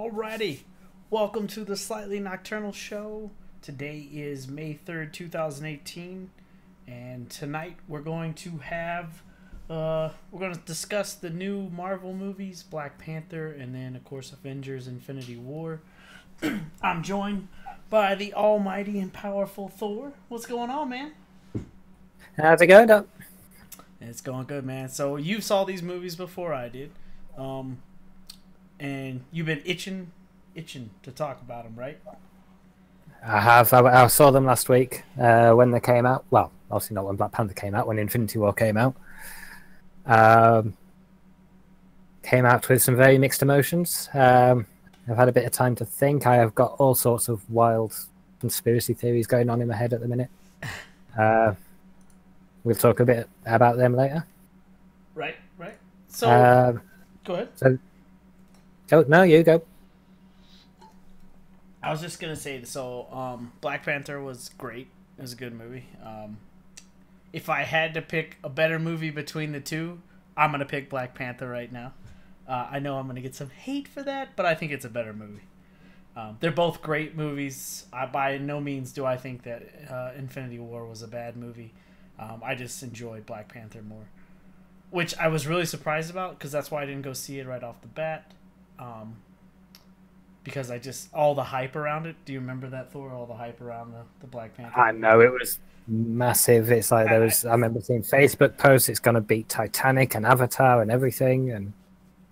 Alrighty, welcome to the Slightly Nocturnal Show. Today is May 3rd, 2018, and tonight we're going to discuss the new Marvel movies, Black Panther, and then of course Avengers Infinity War. I'm joined by the almighty and powerful Thor. What's going on, man? How's it going, Doc? It's going good, man. So you saw these movies before I did. And you've been itching to talk about them, right? I have. I saw them last week when they came out. Well, obviously not when Black Panther came out, when Infinity War came out. Came out with some very mixed emotions. I've had a bit of time to think. I have got all sorts of wild conspiracy theories going on in my head at the minute. We'll talk a bit about them later. Right. So, go ahead. No, you go. I was just gonna say, so Black Panther was great. It was a good movie. If I had to pick a better movie between the two, I'm gonna pick Black Panther right now. I know I'm gonna get some hate for that, but I think it's a better movie. They're both great movies. By no means do I think that Infinity War was a bad movie. I just enjoyed Black Panther more, which I was really surprised about because that's why I didn't go see it right off the bat. Because all the hype around it. Do you remember that, Thor? All the hype around the Black Panther? I know, it was massive. It's like I remember seeing Facebook posts, it's going to beat Titanic and Avatar and everything. And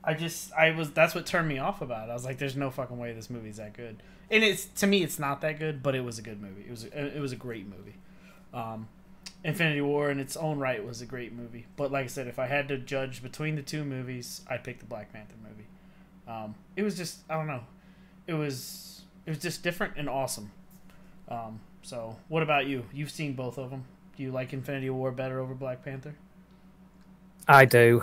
that's what turned me off about it. I was like, there's no fucking way this movie's that good. And to me, it's not that good, but it was a good movie. It was a great movie. Infinity War in its own right was a great movie. But like I said, if I had to judge between the two movies, I'd pick the Black Panther movie. It was just, I don't know. It was just different and awesome. So what about you? You've seen both of them. Do you like Infinity War better over Black Panther? I do.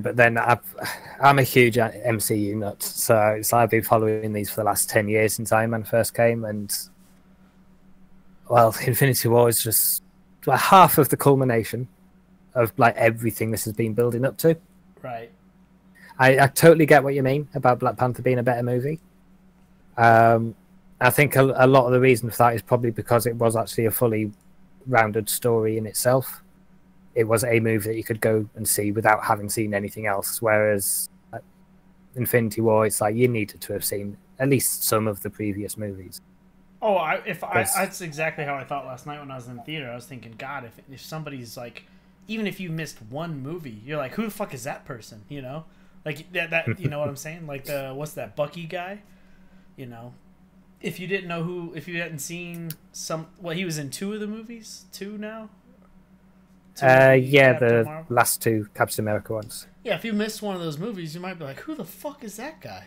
But then I'm a huge MCU nut. So I've been following these for the last 10 years since Iron Man first came. And, well, Infinity War is just half of the culmination of like everything this has been building up to. Right. I totally get what you mean about Black Panther being a better movie. I think a lot of the reason for that is probably because it was actually a fully rounded story in itself. It was a movie that you could go and see without having seen anything else, whereas Infinity War, it's like you needed to have seen at least some of the previous movies. Oh, that's exactly how I thought last night when I was in the theater. I was thinking, God, if somebody's like, even if you missed one movie, you're like, who the fuck is that person? You know? Like that you know what I'm saying? Like what's that Bucky guy? You know, if you didn't know if you hadn't seen he was in two of the movies, two now. Yeah, the last two Captain America ones. Yeah, if you missed one of those movies, you might be like, who the fuck is that guy?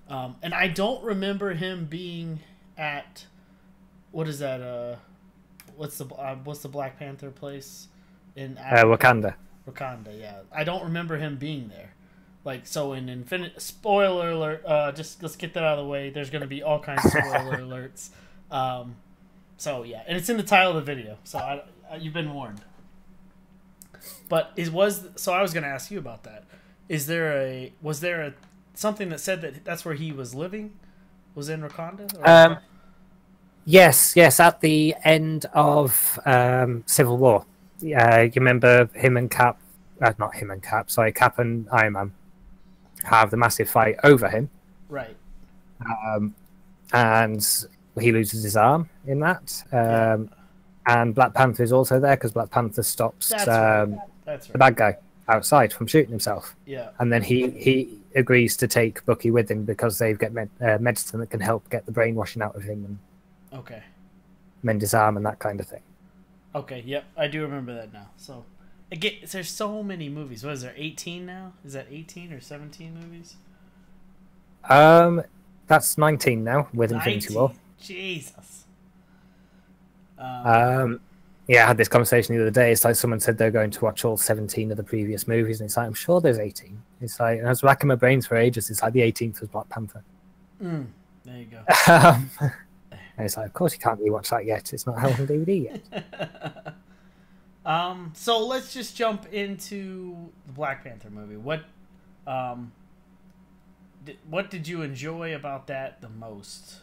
And I don't remember him being at what is that? What's the Black Panther place in Wakanda? Wakanda, yeah. I don't remember him being there. Like, so in spoiler alert, just let's get that out of the way. There's going to be all kinds of spoiler alerts. So yeah, and it's in the title of the video. So you've been warned. But so I was going to ask you about that. Was there something that said that that's where he was living? Was in Wakanda? Yes. At the end of Civil War, you remember him and Cap? Not him and Cap. Sorry, Cap and Iron Man have the massive fight over him. Right. And he loses his arm in that. And Black Panther is also there because Black Panther stops the bad guy outside from shooting himself. Yeah. And then he agrees to take Bucky with him because they've got medicine that can help get the brainwashing out of him and mend his arm and that kind of thing. Okay, yep. I do remember that now. So again, there's so many movies. What is there, 18 now? Is that 18 or 17 movies? That's 19 now with 19? Infinity War. Jesus. Yeah, I had this conversation the other day. It's like someone said they're going to watch all 17 of the previous movies, and it's like, I'm sure there's 18. It's like, and I was racking my brains for ages. It's like the 18th was Black Panther. There you go. And it's like, of course you can't rewatch that yet. It's not out on DVD yet. So let's just jump into the Black Panther movie. What what did you enjoy about that the most?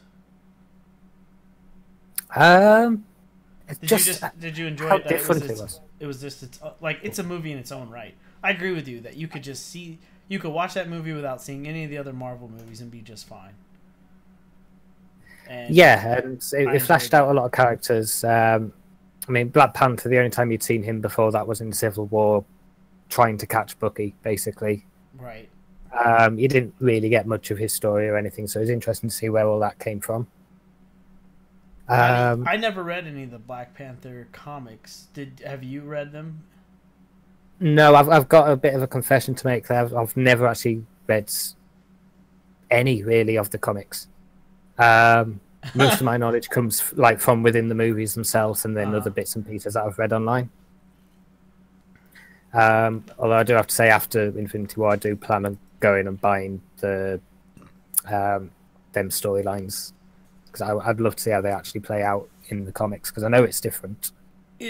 Did you enjoy how it that different it was. it was just it's like it's a movie in its own right. I agree with you that you could just see you could watch that movie without seeing any of the other Marvel movies and be just fine. And Yeah, and it flashed enjoyed out a lot of characters. I mean, Black Panther, the only time you'd seen him before that was in Civil War, trying to catch Bucky, basically. right. You didn't really get much of his story or anything, so it was interesting to see where all that came from. I never read any of the Black Panther comics. Have you read them? No, I've got a bit of a confession to make there. I've never actually read any really of the comics. Most of my knowledge comes like from within the movies themselves, and then other bits and pieces that I've read online. Although I do have to say, after Infinity War, I do plan on going and buying the them storylines, because I'd love to see how they actually play out in the comics, because I know it's different.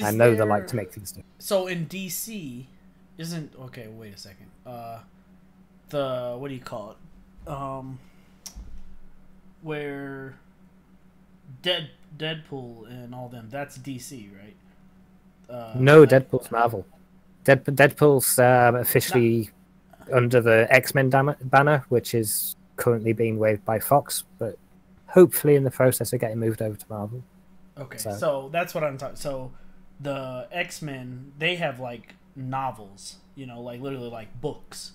I know they like to make things different. So in DC, isn't okay? Wait a second. The what do you call it? Where Deadpool and all them. That's DC, right? No, Deadpool's Marvel. Deadpool's officially under the X-Men banner, which is currently being waved by Fox, but hopefully in the process of getting moved over to Marvel. Okay, so that's what I'm talking. So the X-Men, they have like novels, you know, like literally like books,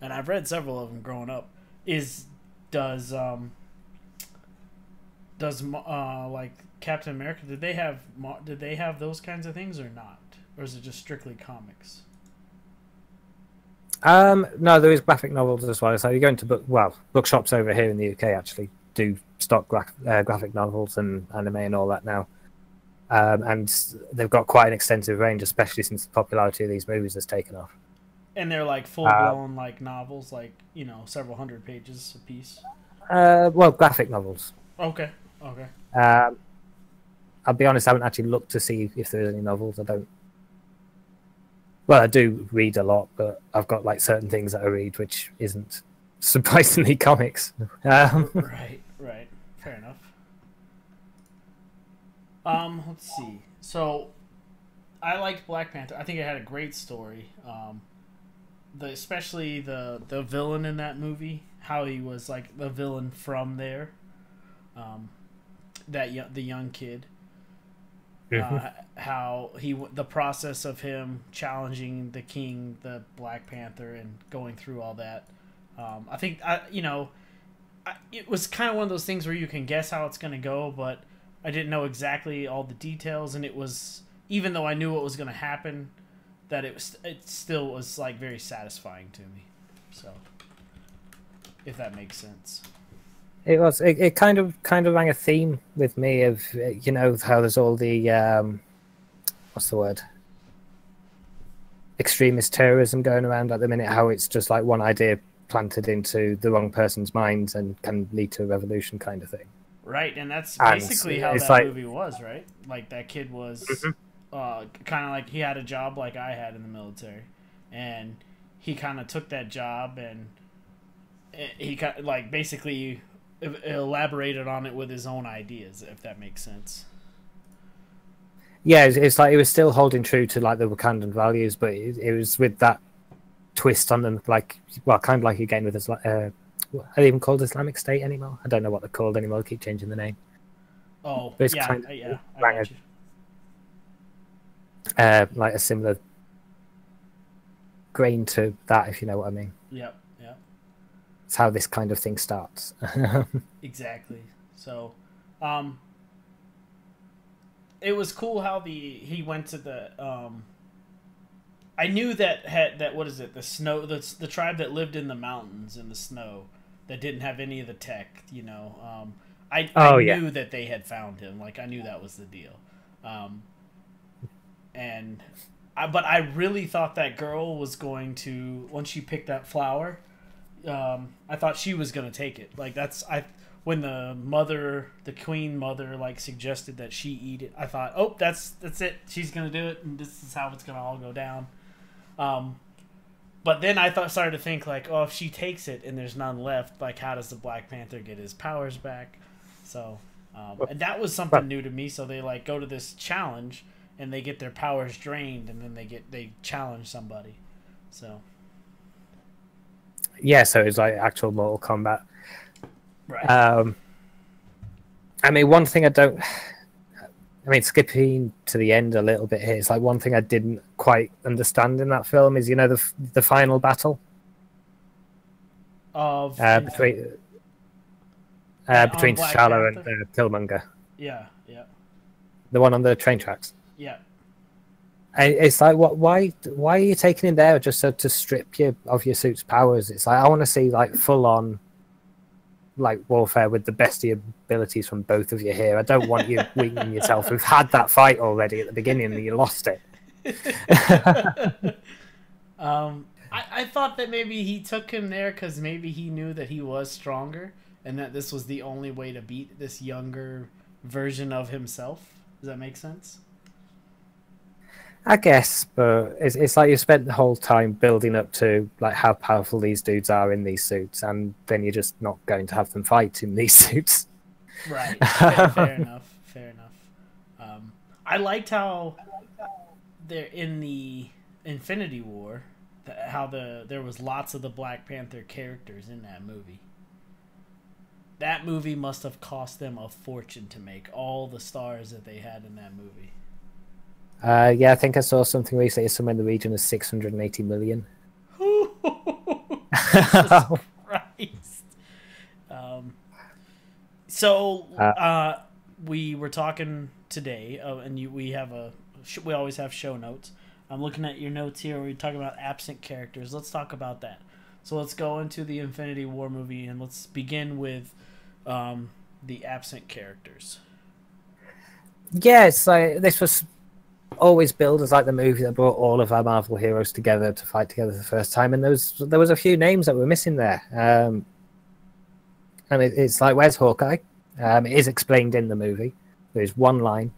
and I've read several of them growing up. Does like Captain America? Did they have those kinds of things or not, or is it just strictly comics? No, there is graphic novels as well. So you go into bookshops over here in the UK actually do stock graphic novels and anime and all that now, and they've got quite an extensive range, especially since the popularity of these movies has taken off. And they're like full blown like novels, like, you know, several hundred pages a piece. Well, graphic novels. Okay. I'll be honest, I haven't actually looked to see if there's any novels. I don't. Well, I do read a lot, but I've got like certain things that I read, which isn't surprisingly comics. Right. Fair enough. Let's see. So, I liked Black Panther. I think it had a great story. Especially the villain in that movie, how he was like the villain from there. The young kid. How the process of him challenging the king, the Black Panther, and going through all that. I think it was kind of one of those things where you can guess how it's going to go, but I didn't know exactly all the details, and it was, even though I knew what was going to happen, that it still was like very satisfying to me. So, if that makes sense. It was. It kind of rang a theme with me of, you know, how there's all the what's the word? Extremist terrorism going around at the minute. How it's just like one idea planted into the wrong person's minds and can lead to a revolution, kind of thing. Right, and that's basically how that movie was, right? Like that kid was kind of like, he had a job like I had in the military, and he kind of took that job and he like basically elaborated on it with his own ideas, if that makes sense. Yeah, it's like it was still holding true to like the Wakandan values, but it was with that twist on them, like, well, kind of like again with are they even called Islamic State anymore? I don't know what they're called anymore. They keep changing the name. Oh, but it's yeah, kind of, I got you. Like a similar grain to that, if you know what I mean. Yep. It's how this kind of thing starts. Exactly. So, it was cool how he went to the I knew that what is it, the snow, the tribe that lived in the mountains in the snow that didn't have any of the tech, you know. I knew that they had found him. Like, I knew that was the deal. But I really thought that girl was going to, once she picked that flower, I thought she was going to take it. Like, when the queen mother, like, suggested that she eat it, I thought, oh, that's it. She's going to do it, and this is how it's going to all go down. But then I started to think like, oh, if she takes it and there's none left, like how does the Black Panther get his powers back? So, and that was something new to me. So they like go to this challenge and they get their powers drained, and then they challenge somebody. So. Yeah, so it's like actual Mortal Kombat. Right. I mean, one thing skipping to the end a little bit here, it's like one thing I didn't quite understand in that film is, you know, the final battle Of between T'Challa and Killmonger. Yeah, yeah. The one on the train tracks. Yeah. It's like, why are you taking him there just to strip you of your suit's powers? It's like, I want to see like full on like warfare with the best of your abilities from both of you here. I don't want you weakening yourself. We've had that fight already at the beginning and you lost it. I thought that maybe he took him there because maybe he knew that he was stronger and that this was the only way to beat this younger version of himself. Does that make sense? I guess, but it's like you spent the whole time building up to like how powerful these dudes are in these suits, and then you're just not going to have them fight in these suits. Right. Fair enough. Fair enough. I liked how they're in the Infinity War, how there was lots of the Black Panther characters in that movie. That movie must have cost them a fortune to make, all the stars that they had in that movie. Yeah, I think I saw something recently, somewhere in the region of 680 million. Jesus Christ. We were talking today, and we always have show notes. I'm looking at your notes here. We're talking about absent characters. Let's talk about that. So let's go into the Infinity War movie, and let's begin with the absent characters. Yeah, it's like this was always billed as like the movie that brought all of our Marvel heroes together to fight together for the first time, and there was a few names that were missing there. And it's like, where's Hawkeye? It is explained in the movie. There's one line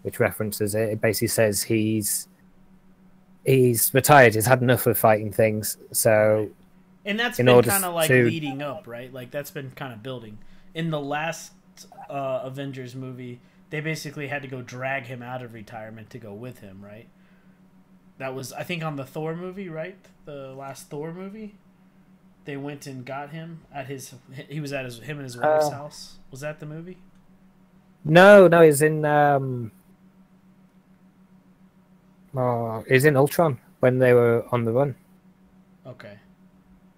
which references it. It basically says he's retired. He's had enough of fighting things. So, and that's been kind of like leading up, right? Like that's been kind of building. In the last Avengers movie, they basically had to go drag him out of retirement to go with him, right? That was, I think, on the Thor movie, right? The last Thor movie. They went and got him at he was at him and his wife's house. Was that the movie? No, he's in he's in Ultron when they were on the run. Okay.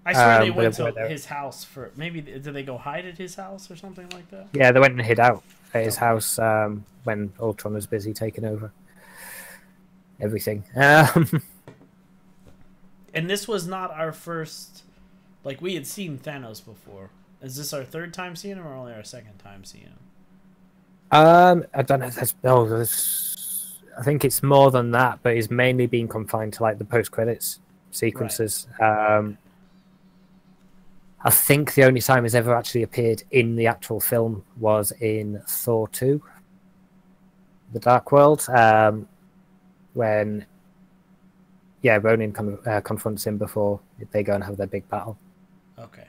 I swear they went to his house for, maybe, did they go hide at his house or something like that? Yeah, they went and hid out at his house when Ultron was busy taking over everything. And this was not our first, like, we had seen Thanos before. Is this our third time seeing him or only our second time seeing him? I don't know. I think it's more than that, but he's mainly been confined to like the post-credits sequences. Right. I think the only time he's ever actually appeared in the actual film was in Thor 2, The Dark World, when Ronan confronts him before they go and have their big battle. Okay.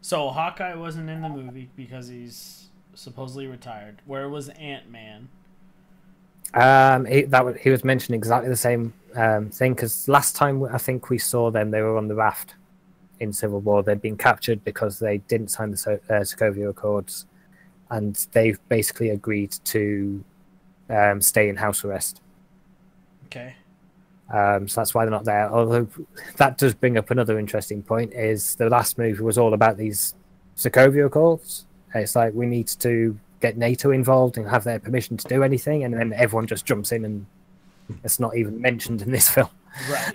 So Hawkeye wasn't in the movie because he's supposedly retired. Where was Ant-Man? He was mentioning exactly the same thing, because last time I think we saw them, they were on the raft in Civil War. They'd been captured because they didn't sign the Sokovia Accords, and they've basically agreed to stay in house arrest. Okay. So that's why they're not there. Although that does bring up another interesting point, is the last movie was all about these Sokovia Accords. It's like, we need to get NATO involved and have their permission to do anything, and then everyone just jumps in, and it's not even mentioned in this film. Right.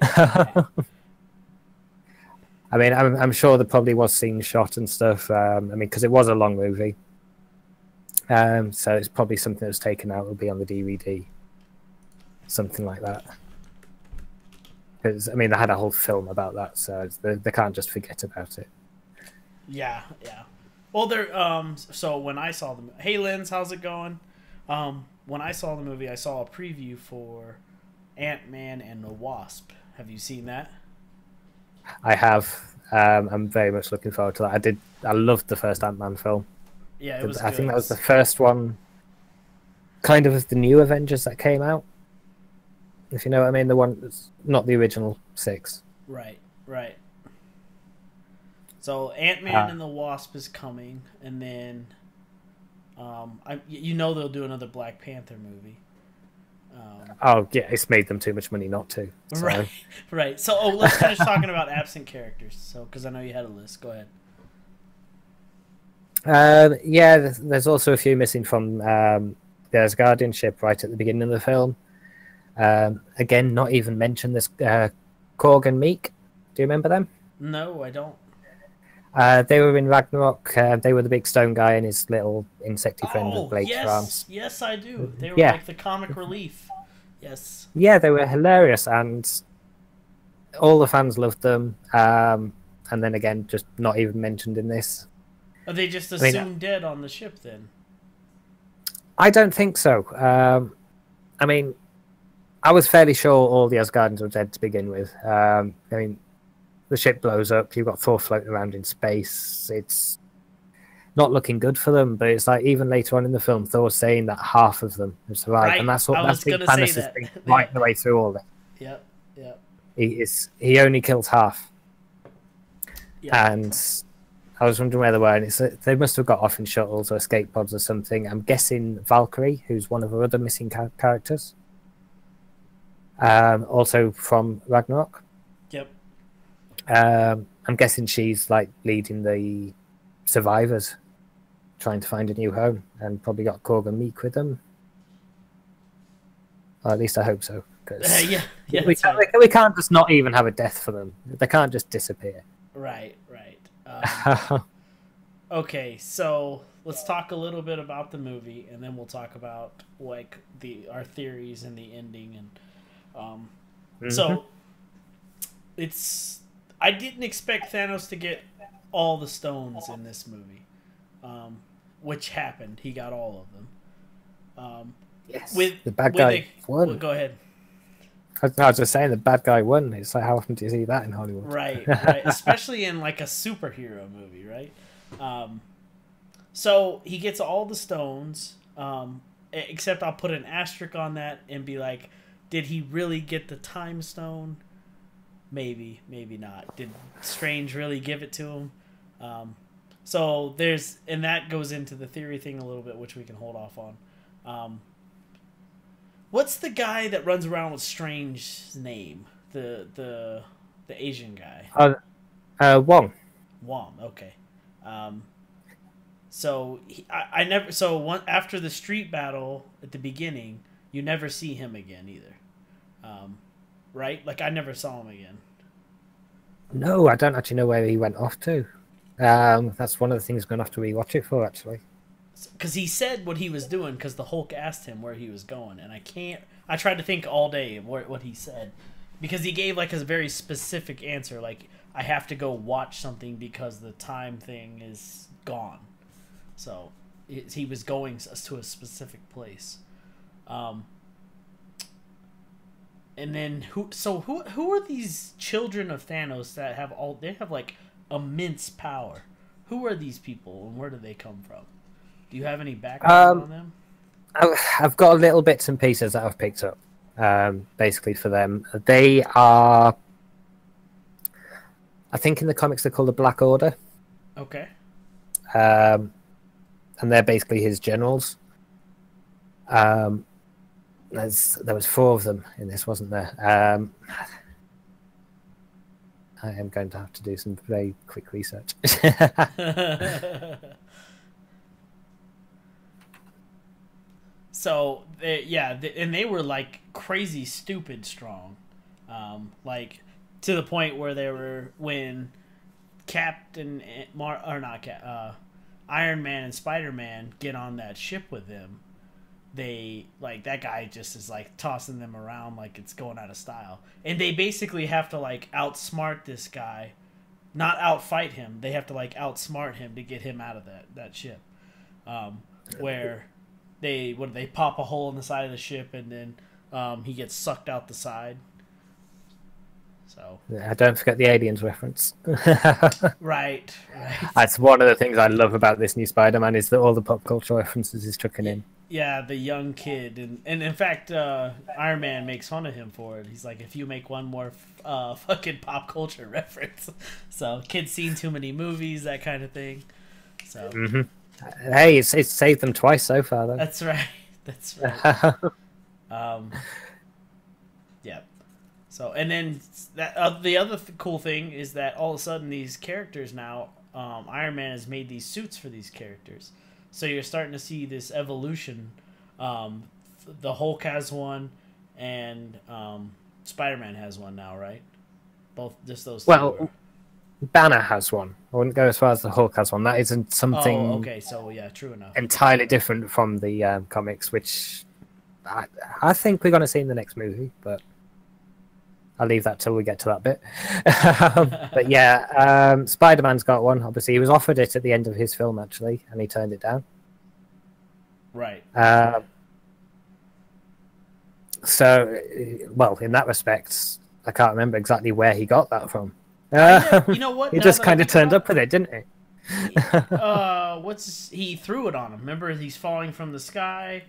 I mean, I'm sure there probably was scenes shot and stuff. I mean, because it was a long movie. So it's probably something that was taken out. Will be on the DVD. Something like that. Because, I mean, they had a whole film about that, so they can't just forget about it. Yeah. Well, so when I saw the... Hey, Linz, how's it going? When I saw the movie, I saw a preview for Ant-Man and the Wasp. Have you seen that? I have. I'm very much looking forward to that. I loved the first Ant-Man film. Yeah, it was I good. think that was the first one, kind of the new Avengers that came out. If you know what I mean, the one that's not the original 6. Right, right. So Ant-Man and the Wasp is coming, and then they'll do another Black Panther movie. Oh yeah, it's made them too much money not to. So. Right, right. So let's finish talking about absent characters. So because I know you had a list, go ahead. Yeah, there's also a few missing from the Asgardian ship right at the beginning of the film. Again, not even mentioned this Korg and Meek. Do you remember them? No, I don't. They were in Ragnarok. They were the big stone guy and his little insecty friend with blades for arms. Yes, I do. They were like the comic relief. Yes. Yeah, they were hilarious, and all the fans loved them. And then again, just not even mentioned in this. Are they just assumed dead on the ship then? I don't think so. I mean, I was fairly sure all the Asgardians were dead to begin with. I mean, the ship blows up. You've got Thor floating around in space. It's not looking good for them. But it's like even later on in the film, Thor's saying that half of them have survived, right. and that's what Thanos has been right the way through all this. Yep, yep. He only kills half, yep. And I was wondering where they were, and they must have got off in shuttles or escape pods or something. I'm guessing Valkyrie, who's one of our other missing characters, also from Ragnarok. Yep. I'm guessing she's like leading the survivors, trying to find a new home, and probably got Korg and Meek with them. Or at least I hope so. We can't just not even have a death for them. They can't just disappear. Right, right. Okay, so let's talk a little bit about the movie, and then we'll talk about like our theories and the ending. And so I didn't expect Thanos to get all the stones in this movie, which happened. He got all of them. Yes, the bad guy won. Go ahead. I was just saying the bad guy won. It's like, how often do you see that in Hollywood? Right, right. Especially in like a superhero movie, right? So he gets all the stones, except I'll put an asterisk on that and be like, did he really get the time stone? Maybe, maybe not. Did Strange really give it to him? So and that goes into the theory thing a little bit, which we can hold off on. What's the guy that runs around with Strange's name? The Asian guy. Wong. Wong. Okay. So I never. So after the street battle at the beginning, you never see him again either. Right? Like I never saw him again. No, I don't actually know where he went off to. That's one of the things I'm gonna have to rewatch it for, actually. Because he said what he was doing, because the Hulk asked him where he was going, and I tried to think all day of what he said, because he gave like a very specific answer, like I have to go watch something because the time thing is gone. So he was going to a specific place. And then who are these children of Thanos that have like immense power? Who are these people and where do they come from? Do you have any background on them? I've got little bits and pieces that I've picked up, basically for them. They are, I think in the comics they're called the Black Order. Okay. And they're basically his generals. There was 4 of them in this, wasn't there? I am going to have to do some very quick research. So and they were like crazy, stupid strong, like to the point where they were when Iron Man and Spider-Man get on that ship with them. They like that guy just is like tossing them around like it's going out of style, and they basically have to like outsmart this guy, not outfight him. They have to like outsmart him to get him out of that ship, where. They pop a hole in the side of the ship and then he gets sucked out the side. So Don't forget the aliens reference. right. That's one of the things I love about this new Spider-Man is that all the pop culture references is chucking in. Yeah, the young kid, and in fact, Iron Man makes fun of him for it. He's like, if you make one more fucking pop culture reference, so kid's seen too many movies, that kind of thing. So hey, it's saved them twice so far, though. That's right. That's right. Yeah. So, and then that the other cool thing is that all of a sudden these characters now, Iron Man has made these suits for these characters. So you're starting to see this evolution. The Hulk has one, and Spider-Man has one now, right? Both, just those two. Well, Banner has one. I wouldn't go as far as the Hulk has one. That isn't something. Oh, okay. So yeah, true enough. Entirely different from the comics, which I think we're going to see in the next movie, but I'll leave that till we get to that bit. But yeah, Spider-Man's got one. Obviously, he was offered it at the end of his film, actually, and he turned it down. Right. So, well, in that respect, I can't remember exactly where he got that from. You know what? He just kind of turned up with it, didn't he? He threw it on him. Remember, he's falling from the sky.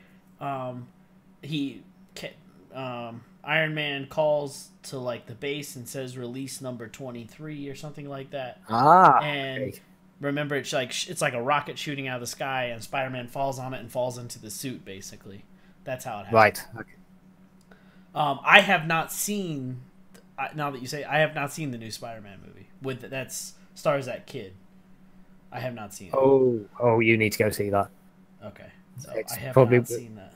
Iron Man calls to like the base and says release number 23 or something like that. And okay. Remember, it's like a rocket shooting out of the sky, and Spider-Man falls on it and falls into the suit. Basically, that's how it happened. Right. Okay. I have not seen. Now that you say, I have not seen the new Spider-Man movie that's stars that kid. I have not seen it. Oh, you need to go see that. Okay, so I have not seen that.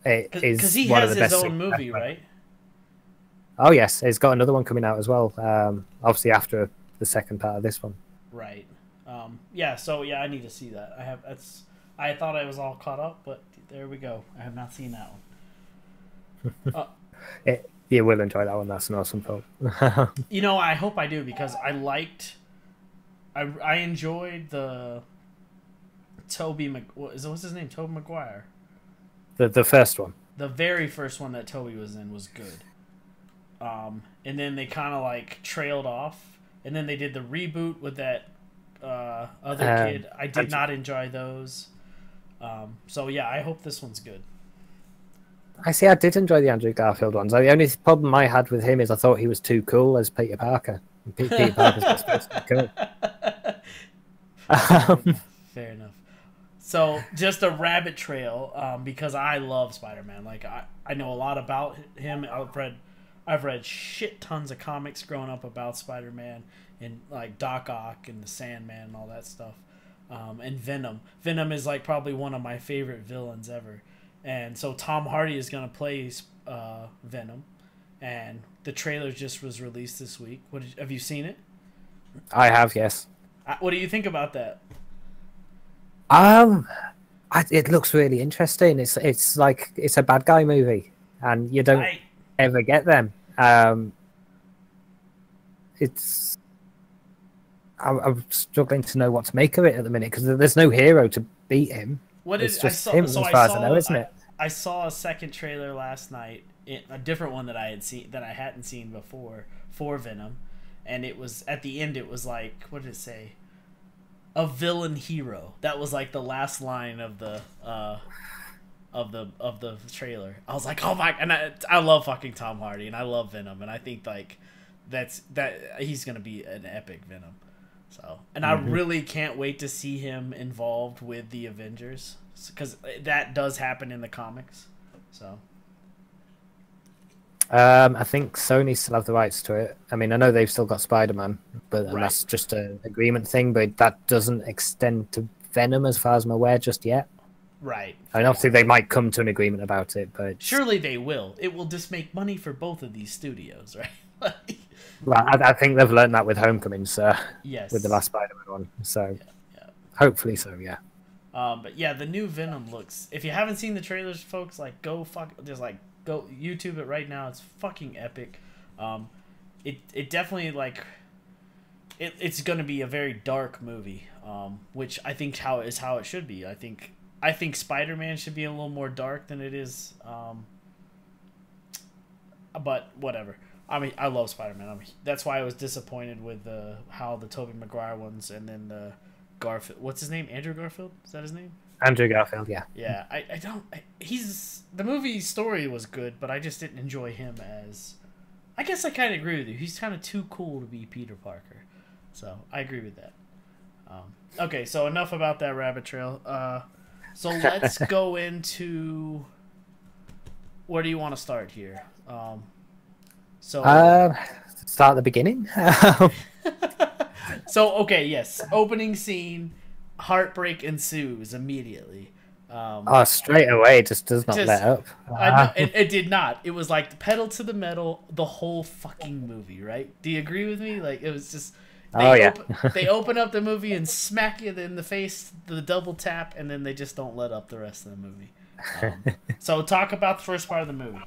Because he has his own movie, right? Oh yes, he's got another one coming out as well. Obviously after the second part of this one. Right. Yeah. So yeah, I need to see that. I thought I was all caught up, but there we go. I have not seen that one. You will enjoy that one. That's an awesome film. I hope I do, because I enjoyed the what's his name? Tobey Maguire. The first one. The very first one that Toby was in was good. And then they kind of like trailed off, and then they did the reboot with that other kid. I did not enjoy those. So yeah, I hope this one's good. I did enjoy the Andrew Garfield ones. The only problem I had with him is I thought he was too cool as Peter Parker. Peter Parker's not supposed to be cool. Fair enough. So just a rabbit trail, because I love Spider-Man. Like I know a lot about him. I've read shit tons of comics growing up about Spider-Man, and like Doc Ock and the Sandman and all that stuff. And Venom. Venom is like probably one of my favorite villains ever. And so Tom Hardy is gonna play Venom, and the trailer just was released this week. Have you seen it? I have, yes. What do you think about that? It looks really interesting. It's like it's a bad guy movie, and you don't ever get them. I'm struggling to know what to make of it at the minute, because there's no hero to beat him. It's just him, as far as I know, isn't it? I saw a second trailer last night, a different one that I hadn't seen before, for Venom, and it was at the end. It was like, what did it say? A villain hero. That was like the last line of the trailer. I was like, oh my! And I love fucking Tom Hardy, and I love Venom, and I think like that he's gonna be an epic Venom. So, and I really can't wait to see him involved with the Avengers, because that does happen in the comics. So, I think Sony still have the rights to it. I mean, I know they've still got Spider-Man, but that's just an agreement thing. But that doesn't extend to Venom, as far as I'm aware, just yet. Right. And obviously they might come to an agreement about it, but surely they will. It will just make money for both of these studios, right? Well, I think they've learned that with Homecomings, yes, with the last Spider-Man one. So, hopefully so, yeah. But yeah, the new Venom looks. If you haven't seen the trailers, folks, like go YouTube it right now. It's fucking epic. It definitely like. It's gonna be a very dark movie, which I think how it should be. I think Spider-Man should be a little more dark than it is. but whatever. I mean, I love Spider-Man. That's why I was disappointed with how the Tobey Maguire ones and then the Garfield. What's his name? Andrew Garfield? Is that his name? Andrew Garfield, yeah. Yeah, I don't. The movie story was good, but I just didn't enjoy him as. I guess I kind of agree with you. He's kind of too cool to be Peter Parker, so I agree with that. Okay, so enough about that rabbit trail. So let's go into. Where do you want to start here? Start at the beginning. So okay, yes, opening scene, heartbreak ensues immediately. Straight away, it just does not let up. It did not. It was like the pedal to the metal the whole fucking movie, right? Do you agree with me? Like, it was just they open up the movie and smack you in the face, the double tap, and then they just don't let up the rest of the movie. So talk about the first part of the movie.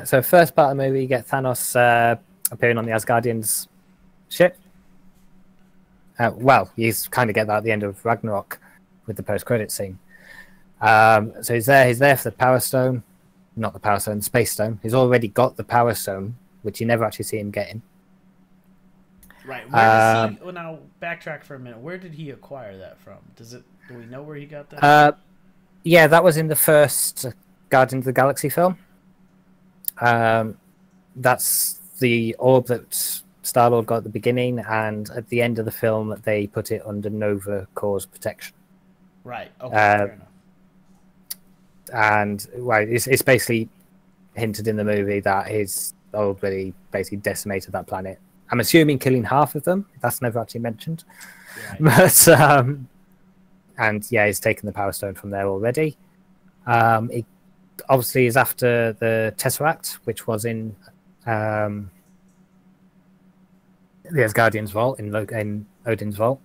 So first part of the movie, you get Thanos appearing on the Asgardians' ship. Well, you kind of get that at the end of Ragnarok with the post-credit scene. So he's there for the Power Stone. Not the Power Stone, the Space Stone. He's already got the Power Stone, which you never actually see him getting. Right. Where does he... Well, now, backtrack for a minute. Where did he acquire that from? Do we know where he got that? Yeah, that was in the first Guardians of the Galaxy film. That's the orb that Star-Lord got at the beginning, and at the end of the film, they put it under Nova Corps protection. Right. Okay. Fair enough. And it's basically hinted in the movie that his orb really basically decimated that planet. I'm assuming killing half of them. That's never actually mentioned. Right. But and yeah, he's taken the Power Stone from there already. It obviously is after the Tesseract, which was in the Asgardian's vault, in Odin's vault.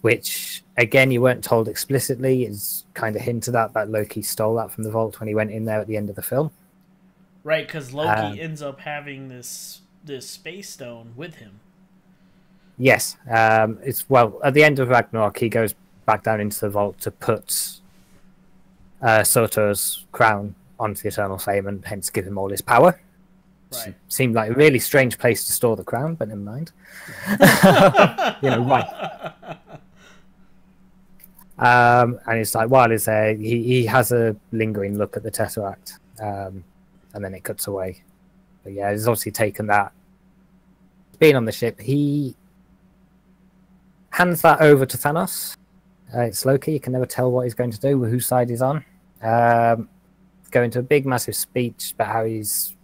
Which, again, you weren't told explicitly. It's kind of hinted at that Loki stole that from the vault when he went in there at the end of the film. Right, because Loki ends up having this space stone with him. Yes. At the end of Ragnarok, he goes back down into the vault to put Surtur's crown onto the Eternal Flame and hence give him all his power. Right. Seemed like a really strange place to store the crown, but never mind. Right. And it's like, while he's there, he has a lingering look at the Tesseract, and then it cuts away. But yeah, he's obviously taken that. Being on the ship, he hands that over to Thanos. It's Loki. You can never tell what he's going to do, whose side he's on. Go into a big, massive speech about how he's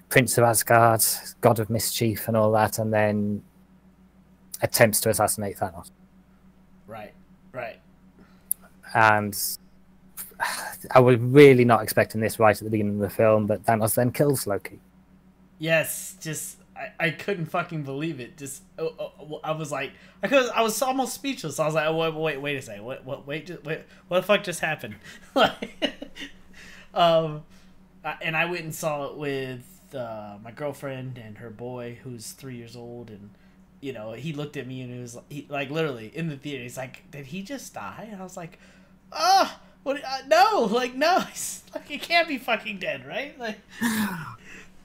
Prince of Asgard, God of Mischief, and all that, and then attempts to assassinate Thanos. Right. And I was really not expecting this right at the beginning of the film, but Thanos then kills Loki. Yes, just I couldn't fucking believe it. Just I was like, I was almost speechless. I was like, oh, wait a second, what the fuck just happened? And I went and saw it with my girlfriend and her boy, who's 3 years old, and he looked at me and it was like literally in the theater. He's like, "Did he just die?" And I was like, "Oh, what? No, no, he can't be fucking dead, right?" Like,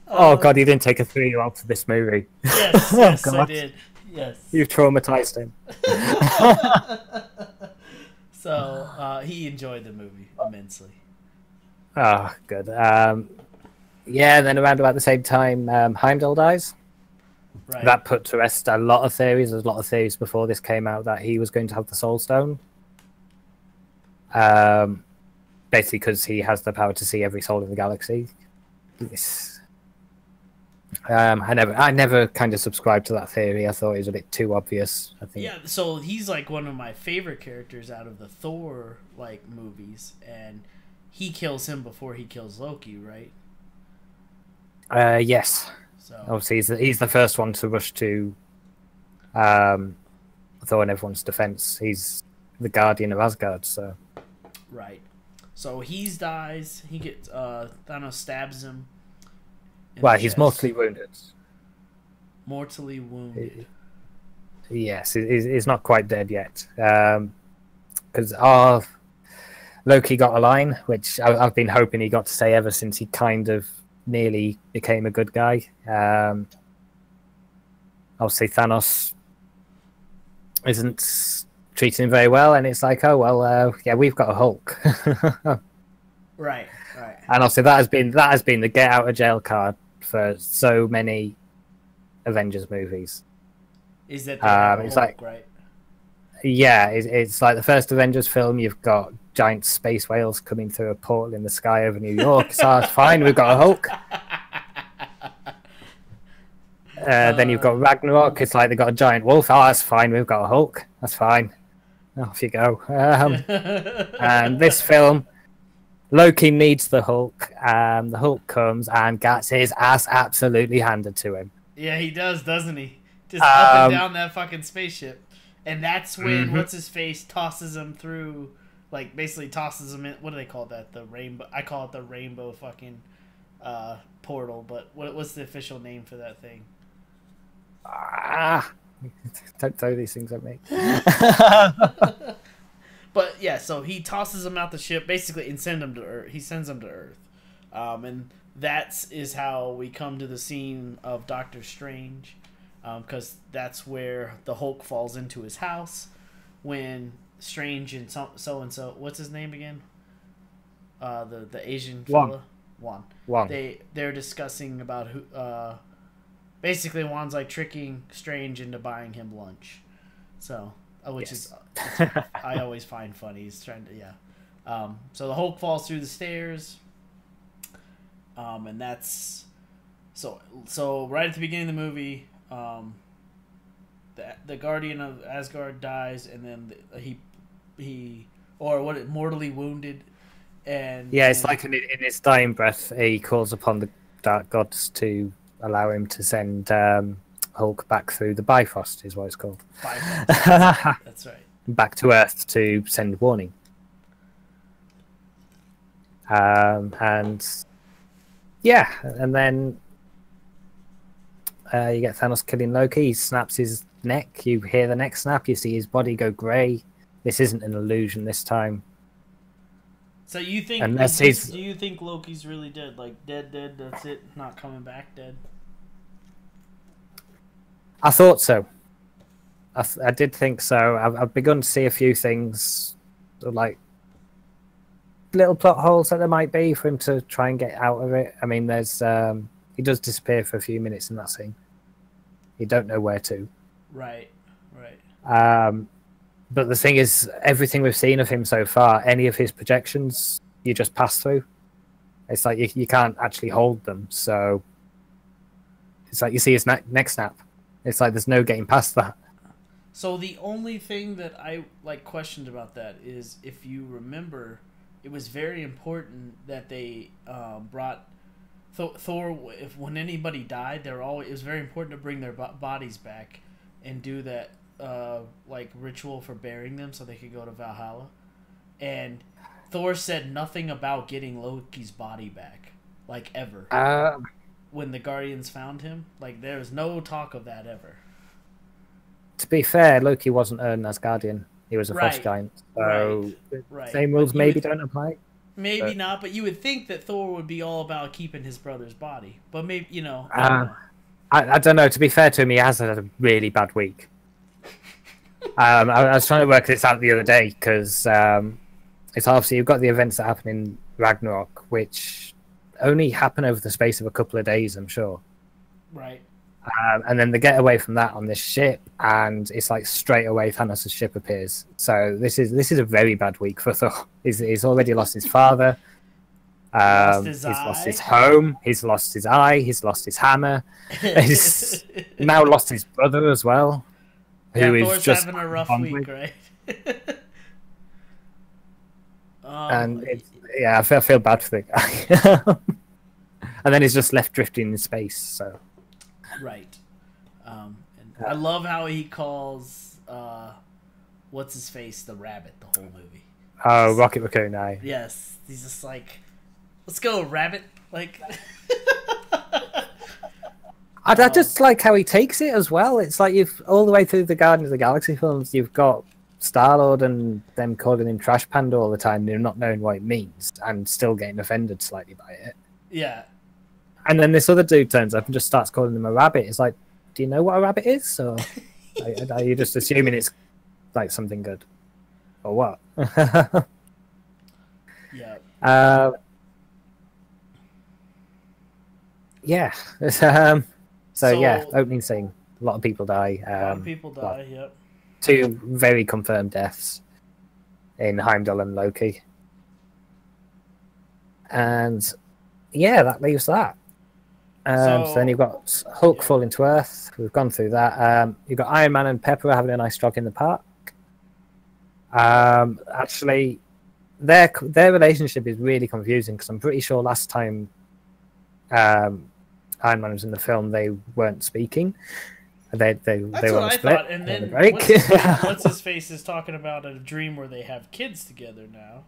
oh god, you didn't take a 3-year-old to this movie. Yes, I did. Yes, you've traumatized him. So he enjoyed the movie immensely. Oh, good. Yeah, then around about the same time, Heimdall dies. Right. That put to rest a lot of theories. There's a lot of theories before this came out that he was going to have the Soul Stone. Basically because he has the power to see every soul in the galaxy. I never kind of subscribed to that theory. I thought it was a bit too obvious. I think. Yeah, so he's like one of my favorite characters out of the Thor movies, and he kills him before he kills Loki, right? Yes. So obviously he's the first one to rush to Thor and everyone's defense. He's the guardian of Asgard, so right. So he dies. He gets Thanos stabs him. Well, he's mortally wounded. Mortally wounded. Yes, he's not quite dead yet. Because Loki got a line, which I've been hoping he got to say ever since he kind of nearly became a good guy. Obviously, Thanos isn't treating him very well, and it's like, oh well, yeah, we've got a Hulk. Right. And obviously, that has been the get out of jail card for so many Avengers movies. Is that the it's Hulk, like, right? Yeah, it's like the first Avengers film. You've got giant space whales coming through a portal in the sky over New York. So it's fine, we've got a Hulk. Then you've got Ragnarok. It's like they've got a giant wolf. Oh, that's fine, we've got a Hulk. That's fine. Off you go. And this film, Loki needs the Hulk. The Hulk comes and gets his ass absolutely handed to him. Yeah, he does, doesn't he? Just up and down that fucking spaceship. And that's when what's-his-face tosses him through, like, basically tosses him in, what do they call that? The rainbow, I call it the rainbow fucking portal, but what's the official name for that thing? Don't throw these things at me. But, yeah, so he tosses him out the ship, basically, and sends him to Earth. He sends him to Earth. And that is how we come to the scene of Doctor Strange. Because that's where the Hulk falls into his house when Strange and so-and-so, what's his name again? The Asian fella? Juan. They're discussing about who, basically Juan's like tricking Strange into buying him lunch. So, which is, I always find funny. He's trying to, so the Hulk falls through the stairs. And that's, so right at the beginning of the movie, the Guardian of Asgard dies, and then mortally wounded, and it's like in his dying breath, he calls upon the dark gods to allow him to send Hulk back through the Bifrost, is what it's called. Bifrost. That's right. Back to Earth to send warning. And yeah, and then. You get Thanos killing Loki. He snaps his neck. You hear the neck snap. You see his body go grey. This isn't an illusion this time. So you think? Do you think Loki's really dead? Like dead? That's it. Not coming back. Dead. I thought so. I did think so. I've begun to see a few things, like little plot holes that there might be for him to try and get out of it. I mean, there's he does disappear for a few minutes in that scene. You don't know where to. Right. But the thing is, everything we've seen of him so far, any of his projections, you just pass through. It's like you can't actually hold them. So it's like you see his neck snap. It's like there's no getting past that. So the only thing that I questioned about that is, if you remember, it was very important that they brought Thor. When anybody died, it was very important to bring their bodies back and do that ritual for burying them so they could go to Valhalla. And Thor said nothing about getting Loki's body back, ever. When the Guardians found him, there was no talk of that ever. To be fair, Loki wasn't an Asgardian. He was a frost giant. So same rules maybe don't apply. Maybe not, but you would think that Thor would be all about keeping his brother's body. But maybe, I don't know. To be fair to him, he has had a really bad week. I was trying to work this out the other day, because it's obviously you've got the events that happen in Ragnarok, which only happen over the space of a couple of days, I'm sure. Right. And then they get away from that on this ship, and it's like straight away Thanos' ship appears. So this is a very bad week for Thor. He's already lost his father. He's lost his home. He's lost his eye. He's lost his hammer. He's now lost his brother as well. Yeah, Thor's just having a rough week, right? And I feel bad for the guy. And then he's just left drifting in space. So. Right. And I love how he calls what's his face the rabbit the whole movie. Oh, Rocket Raccoon, aye. Yes, he's just like, let's go, rabbit. I just like how he takes it as well. It's like you've all the way through the Guardians of the Galaxy films, you've got Star-Lord and them calling him Trash Panda all the time, they're not knowing what it means and still getting offended slightly by it. Yeah. And then this other dude turns up and just starts calling him a rabbit. It's like, do you know what a rabbit is? Or are you just assuming it's like something good? Or what? Yeah. Yeah. So yeah, opening scene. A lot of people die. A lot of people die, yep. 2 very confirmed deaths in Heimdall and Loki. And yeah, that leaves that. So then you've got Hulk falling to Earth. We've gone through that. You've got Iron Man and Pepper having a nice jog in the park. Actually, their relationship is really confusing because I'm pretty sure last time Iron Man was in the film, they weren't speaking. They were on a split. And then what's his face is talking about a dream where they have kids together now.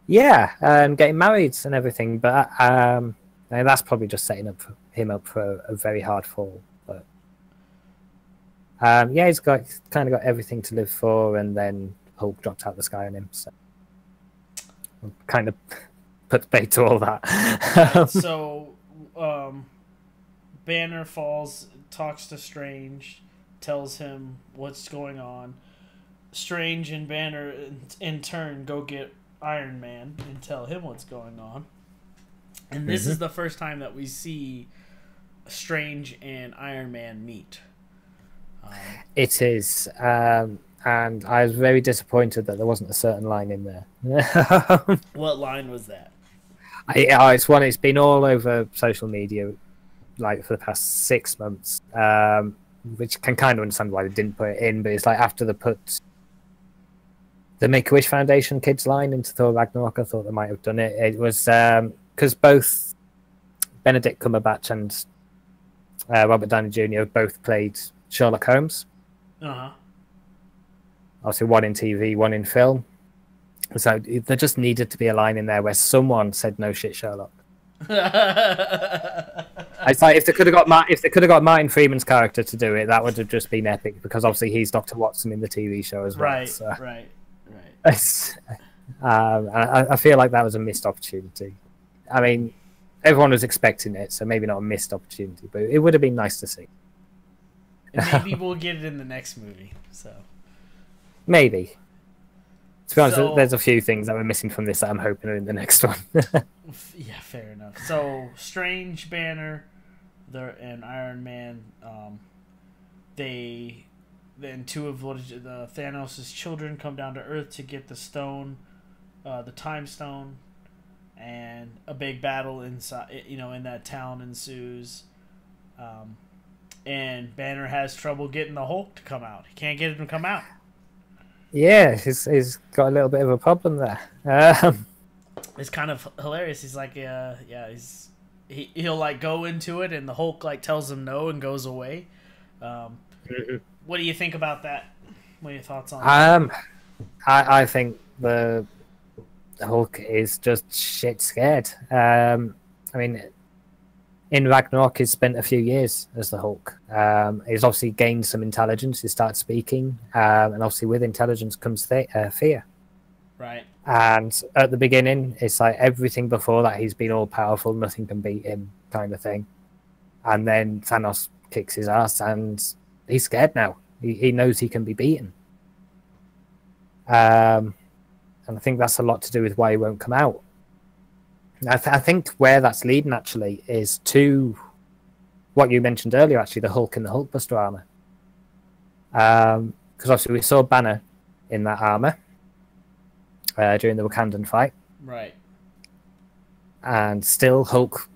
Yeah, getting married and everything, but and that's probably just setting him up for a very hard fall. But yeah, he's kind of got everything to live for, and then Hulk dropped out the sky on him. So kind of put bait to all that. Right, so Banner falls, talks to Strange, tells him what's going on. Strange and Banner in turn go get Iron Man and tell him what's going on. And this is the first time that we see Strange and Iron Man meet. It is, and I was very disappointed that there wasn't a certain line in there. What line was that? It's one. It's been all over social media, like for the past 6 months, which can kind of understand why they didn't put it in. But it's like after they put the Make-A-Wish Foundation kids line into Thor Ragnarok, I thought they might have done it. It was because both Benedict Cumberbatch and Robert Downey Jr. both played Sherlock Holmes. Obviously, one in TV, one in film. So there just needed to be a line in there where someone said "No shit, Sherlock." It's like if they could have got Martin Freeman's character to do it, that would have just been epic because obviously he's Dr. Watson in the TV show as well. Right, so. right. I feel like that was a missed opportunity. I mean, everyone was expecting it, so maybe not a missed opportunity, but it would have been nice to see. And maybe we'll get it in the next movie. So maybe. To be honest, there's a few things that we're missing from this that I'm hoping are in the next one. Yeah, fair enough. So Strange, Banner, and Iron Man, then 2 of the Thanos' children come down to Earth to get the stone, the Time Stone, and a big battle inside. In that town ensues, and Banner has trouble getting the Hulk to come out. He can't get him to come out. Yeah, he's got a little bit of a problem there. It's kind of hilarious. He's like, he'll like go into it, and the Hulk like tells him no and goes away. What do you think about that? What are your thoughts on that? I think the Hulk is just shit scared. I mean, in Ragnarok, he's spent a few years as the Hulk. He's obviously gained some intelligence. He starts speaking, and obviously with intelligence comes fear. Right. And at the beginning, it's like everything before that, he's been all powerful, nothing can beat him, kind of thing. And then Thanos kicks his ass, and he's scared now. He knows he can be beaten. And I think that's a lot to do with why he won't come out. I think where that's leading, actually, is to what you mentioned earlier, actually, the Hulk and the Hulkbuster armor. Because obviously we saw Banner in that armor during the Wakandan fight. Right. And still Hulk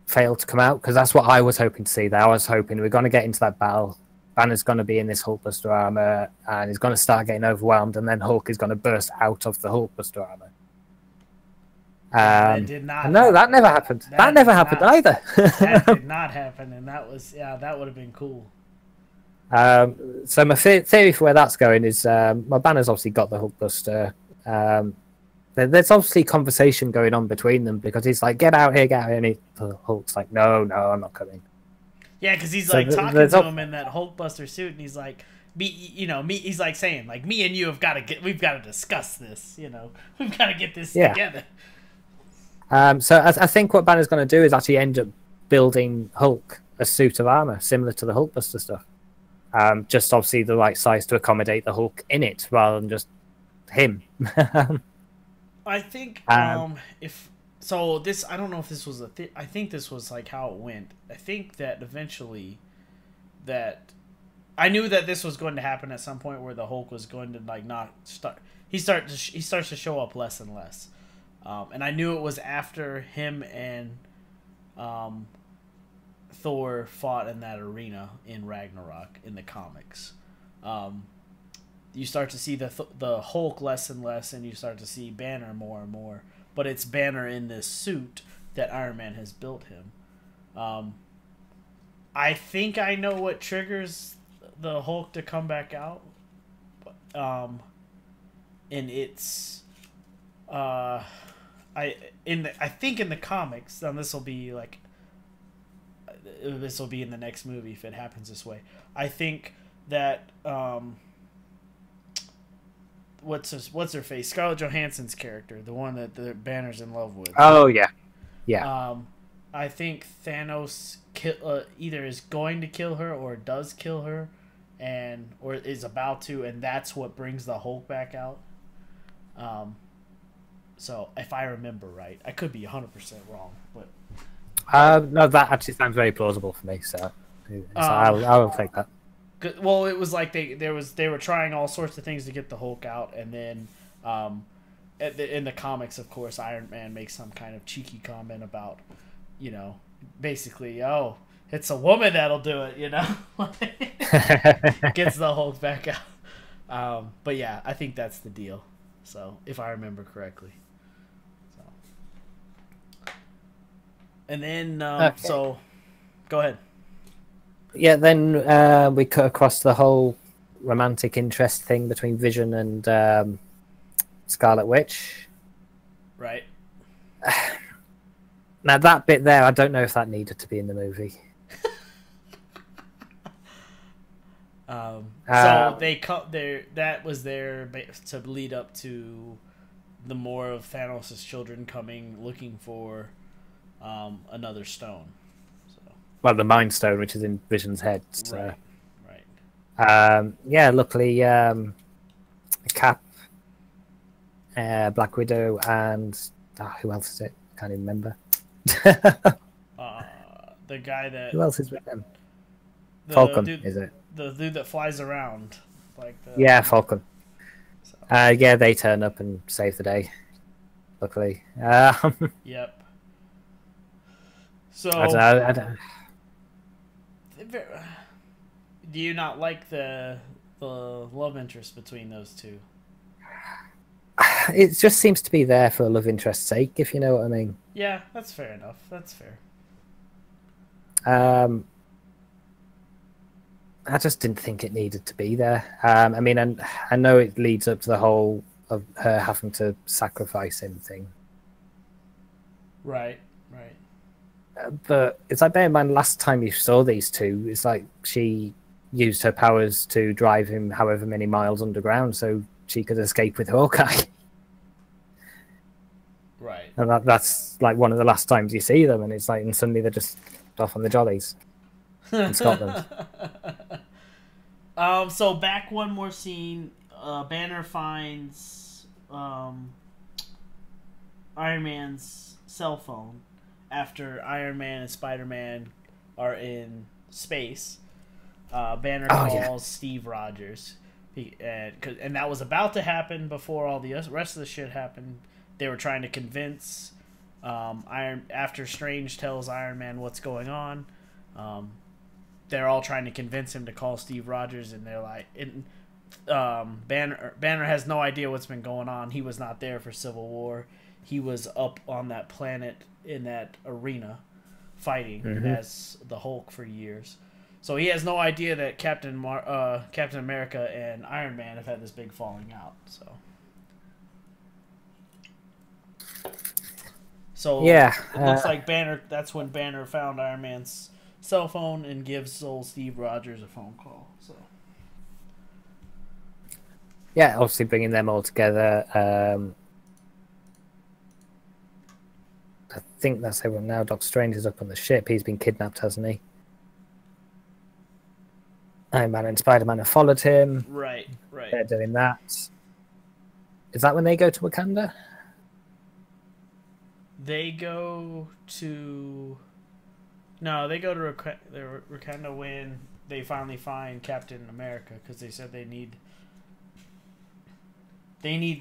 failed to come out, because that's what I was hoping to see there. I was hoping we're going to get into that battle. Banner's going to be in this Hulkbuster armor, and he's going to start getting overwhelmed, and then Hulk is going to burst out of the Hulkbuster armor. That did not. No, that never happened. That never happened either. That did not happen, and that would have been cool. So my theory for where that's going is, my Banner's obviously got the Hulkbuster. There's obviously conversation going on between them, because he's like, get out here, and Hulk's like, no, I'm not coming. Yeah, because he's like talking to him in that Hulkbuster suit, and he's like, he's like saying, like, me and you we've got to discuss this, we've got to get this Yeah. together. So I think what Banner's going to do is actually end up building Hulk a suit of armor similar to the Hulkbuster stuff. Just obviously the right size to accommodate the Hulk in it, rather than just him. I think if this, I don't know if this was I think this was like how it went. I think that eventually that I knew that this was going to happen at some point where the Hulk was going to like not start. He starts to show up less and less, and I knew it was after him and Thor fought in that arena in Ragnarok in the comics. You start to see the Hulk less and less, and you start to see Banner more and more. But it's Banner in this suit that Iron Man has built him. I think I know what triggers the Hulk to come back out. And it's I think in the comics, and this will be in the next movie if it happens this way. I think that what's her face? Scarlett Johansson's character, the one that the Banner's in love with. Oh yeah. I think Thanos either is going to kill her or does kill her, or is about to, and that's what brings the Hulk back out. So if I remember right, I could be 100% wrong, but no, that actually sounds very plausible for me. So I'll take that. Well, it was like they were trying all sorts of things to get the Hulk out, and then in the comics, of course, Iron Man makes some kind of cheeky comment about, basically, it's a woman that'll do it, gets the Hulk back out. But yeah, I think that's the deal. So if I remember correctly, and then okay. So go ahead. Yeah, then we cut across the whole romantic interest thing between Vision and Scarlet Witch. Right. Now that bit there, I don't know if that needed to be in the movie. So that was there to lead up to the more of Thanos' children coming looking for another stone. Well, the Mind Stone, which is in Vision's head. So. Right. Yeah, luckily, Cap, Black Widow, and who else is it? Can't even remember. The guy that. Who else is with them? Falcon, is it? The dude that flies around, Yeah, Falcon. So. Yeah, they turn up and save the day. Luckily. Yep. So. I don't. Do you not like the love interest between those two? It just seems to be there for love interest's sake, if you know what I mean. Yeah, that's fair enough. That's fair. I just didn't think it needed to be there. I mean, and I know it leads up to the whole of her having to sacrifice him thing. Right. But it's like, bear in mind, last time you saw these two, it's like she used her powers to drive him however many miles underground so she could escape with Hawkeye. Right. And that's like one of the last times you see them, and it's like, and suddenly they're just off on the jollies in Scotland. So back one more scene. Banner finds Iron Man's cell phone after Iron Man and Spider-Man are in space. Banner calls Steve Rogers, and that was about to happen before all the rest of the shit happened. They were trying to convince after Strange tells Iron Man what's going on. They're all trying to convince him to call Steve Rogers, and they're like, Banner has no idea what's been going on. He was not there for Civil War. He was up on that planet in that arena fighting as the Hulk for years. So he has no idea that Captain America and Iron Man have had this big falling out. So yeah, it looks like Banner. That's when Banner found Iron Man's cell phone and gives old Steve Rogers a phone call. So yeah, obviously bringing them all together. I think that's everyone now. Doc Strange is up on the ship. He's been kidnapped, hasn't he? Iron Man and Spider-Man have followed him. Right, right. They're doing that. Is that when they go to Wakanda? They go to... No, they go to Wakanda when they finally find Captain America, because they said they need...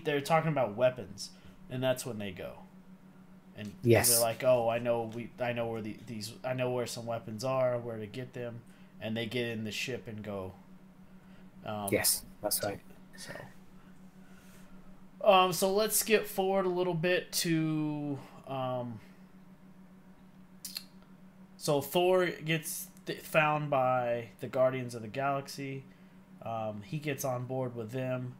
They're talking about weapons, and that's when they go. And yes, they're like, "Oh, I know where I know where some weapons are, where to get them," and they get in the ship and go. Yes, that's right. So let's skip forward a little bit to. So Thor gets found by the Guardians of the Galaxy. He gets on board with them.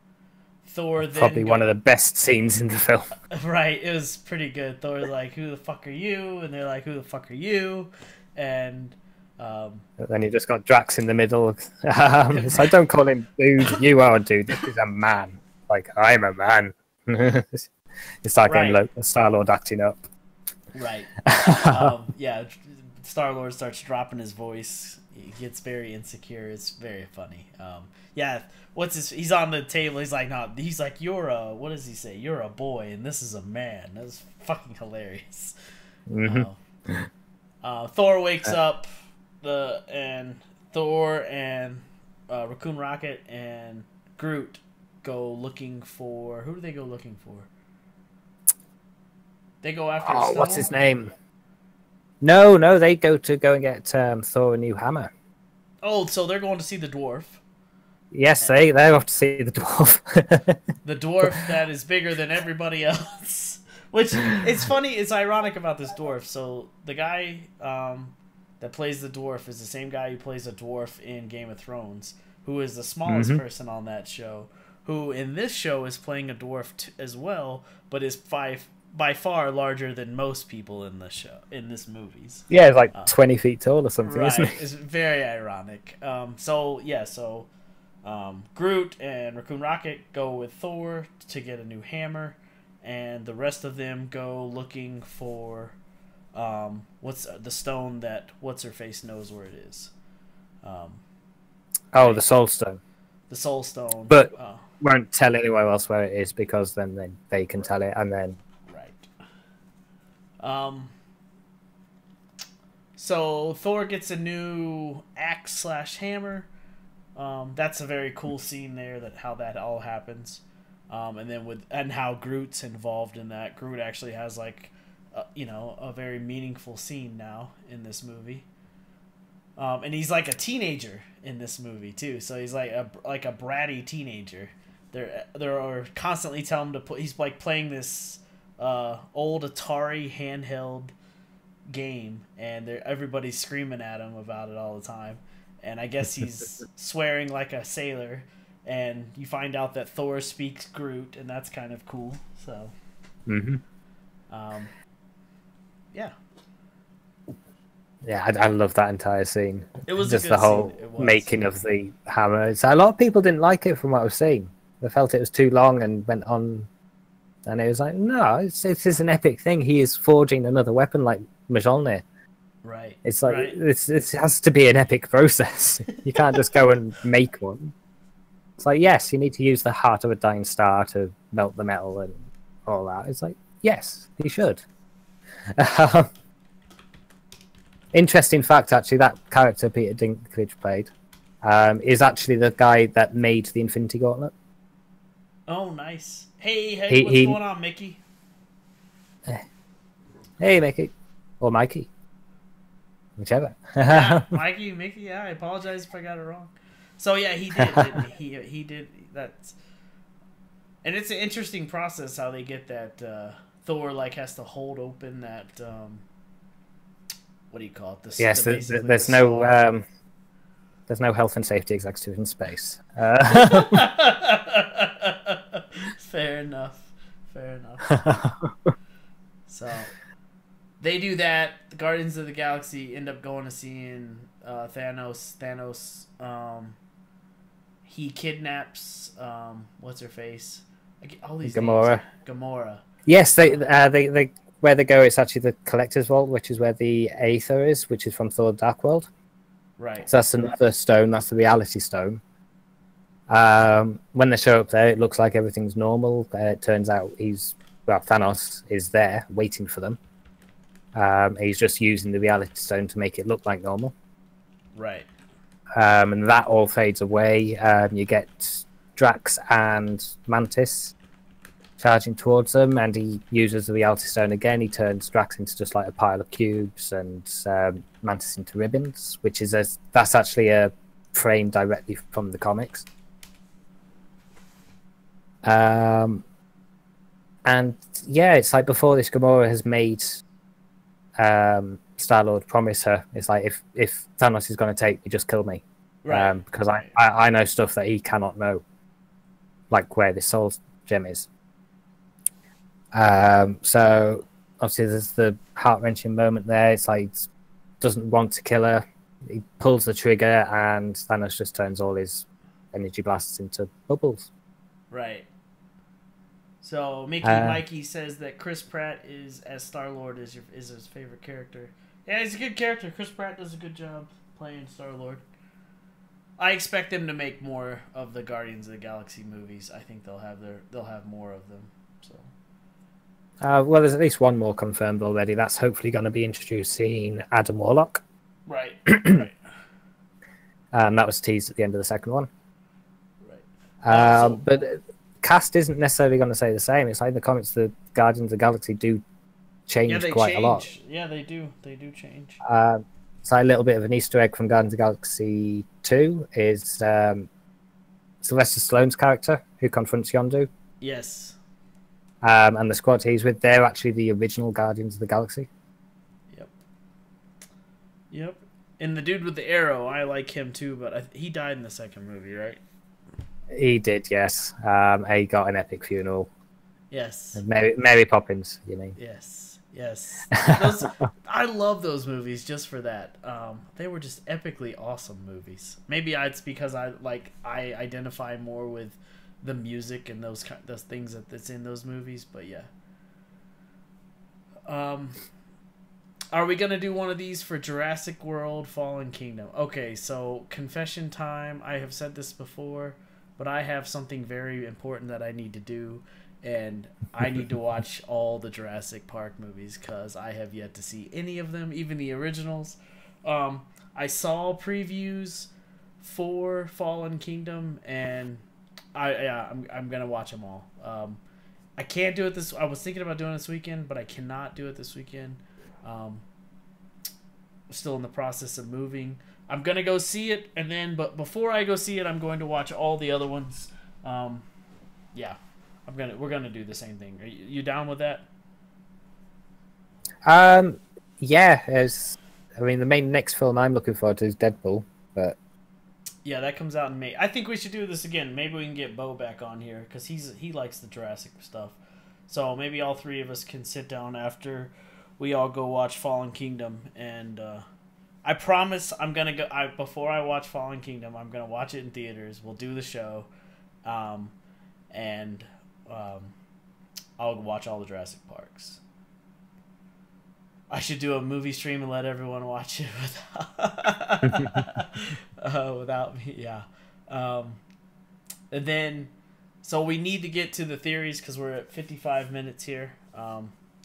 Thor then probably one of the best scenes in the film. Right, it was pretty good. Thor's like, "Who the fuck are you?" And they're like, "Who the fuck are you?" And then you just got Drax in the middle. So don't call him dude. You are a dude. This is a man. Like, I'm a man. It's like right. Star-Lord acting up. Right. Yeah, Star-Lord starts dropping his voice. He gets very insecure. It's very funny. Yeah. He's on the table. He's like, no, he's like, you're a, what does he say? You're a boy and this is a man. That's fucking hilarious. Mm-hmm. Thor wakes up and Thor and Raccoon Rocket and Groot go looking for, who do they go looking for? They go after Stone? What's his name? No, they go and get Thor a new hammer. Oh, so they're going to see the dwarf. Yes, they're off to see the dwarf. The dwarf that is bigger than everybody else. Which, it's funny, it's ironic about this dwarf. So, the guy that plays the dwarf is the same guy who plays a dwarf in Game of Thrones, who is the smallest person on that show, who in this show is playing a dwarf as well, but is by far larger than most people in the show, in this movies. Yeah, it's like 20 feet tall or something, right, isn't it? It's very ironic. Groot and Raccoon Rocket go with Thor to get a new hammer, and the rest of them go looking for what's the stone that what's-her-face knows where it is. The Soul Stone. The Soul Stone. But won't tell anyone else where it is, because then they can tell it, and then... Right. So Thor gets a new axe/hammer. That's a very cool scene there, how that all happens. And how Groot's involved in that. Groot actually has a very meaningful scene now in this movie. And he's like a teenager in this movie too. So he's like a bratty teenager. They're constantly telling him to put. He's like playing this old Atari handheld game, and everybody's screaming at him about it all the time. And I guess he's swearing like a sailor, and you find out that Thor speaks Groot, and that's kind of cool. So, yeah. Yeah, I love that entire scene. It was just a good the whole making of the hammer. So a lot of people didn't like it from what I've seen. They felt it was too long and went on. And it was like, no, it's an epic thing. He is forging another weapon like Mjolnir. Right. It's like it has to be an epic process. You can't just go and make one. It's like, yes, you need to use the heart of a dying star to melt the metal and all that. It's like, yes, you should. Interesting fact, actually, that character Peter Dinklage played is actually the guy that made the Infinity Gauntlet. Oh, nice. Hey, what's going on, Mickey? Hey, Mickey. Or Mikey. Whichever. Yeah, Mikey, Mickey, yeah, I apologize if I got it wrong. So, yeah, he did, didn't he? He did that. And it's an interesting process how they get that Thor, has to hold open that, what do you call it? Yes, there's no health and safety executive in space. Fair enough. So they do that. The Guardians of the Galaxy end up going to seeing Thanos. Thanos, he kidnaps what's her face? I get all these Gamora. names. Gamora. Yes, they where they go. It's actually the Collector's Vault, which is where the Aether is, which is from Thor: Dark World. Right. So that's another stone. That's the Reality Stone. When they show up there, it looks like everything's normal. It turns out Thanos is there waiting for them. He's just using the Reality Stone to make it look like normal. Right. And that all fades away. You get Drax and Mantis charging towards them, and he uses the Reality Stone again. He turns Drax into just like a pile of cubes, and Mantis into ribbons, which is that's actually a frame directly from the comics. And yeah, it's like before this, Gamora has made Star-Lord promise her, it's like, if Thanos is going to take me, just kill me. Right. Because I know stuff that he cannot know, like where this soul gem is. So obviously there's the heart-wrenching moment there. It's like, doesn't want to kill her. He pulls the trigger and Thanos just turns all his energy blasts into bubbles. Right. So Mikey says that Chris Pratt as Star-Lord is his favorite character. Yeah, he's a good character. Chris Pratt does a good job playing Star-Lord. I expect them to make more of the Guardians of the Galaxy movies. I think they'll have more of them. So. Well, there's at least one more confirmed already. That's hopefully going to be introducing Adam Warlock. Right. Right. That was teased at the end of the second one. Right. But cast isn't necessarily going to say the same. It's like in the comics, the Guardians of the Galaxy do change quite a lot. Yeah, they do. They do change. So a little bit of an Easter egg from Guardians of the Galaxy 2 is Sylvester Stallone's character who confronts Yondu. Yes. And the squad he's with, they're actually the original Guardians of the Galaxy. Yep. And the dude with the arrow, I like him too, but he died in the second movie, right? He did, yes. He got an epic funeral. Yes. Mary Poppins, you mean? Yes. I love those movies just for that. They were just epically awesome movies. Maybe it's because I identify more with the music and those things that's in those movies, but yeah. Are we gonna do one of these for Jurassic World Fallen Kingdom? Okay, so confession time. I have said this before, but I have something very important that I need to do, and I need to watch all the Jurassic Park movies because I have yet to see any of them, even the originals. I saw previews for Fallen Kingdom, and I'm gonna watch them all. I can't do it I was thinking about doing it this weekend, but I cannot do it this weekend. Still in the process of moving. I'm gonna go see it, but before I go see it, I'm going to watch all the other ones. Yeah, we're gonna do the same thing. Are you down with that? Yeah. The next film I'm looking forward to is Deadpool, but yeah, that comes out in May. I think we should do this again. Maybe we can get Bo back on here because he likes the Jurassic stuff. So maybe all three of us can sit down after we all go watch Fallen Kingdom, and I promise I'm gonna go. Before I watch Fallen Kingdom, I'm gonna watch it in theaters. We'll do the show, and I'll watch all the Jurassic Parks. I should do a movie stream and let everyone watch it without me. Yeah, and then so we need to get to the theories because we're at 55 minutes here.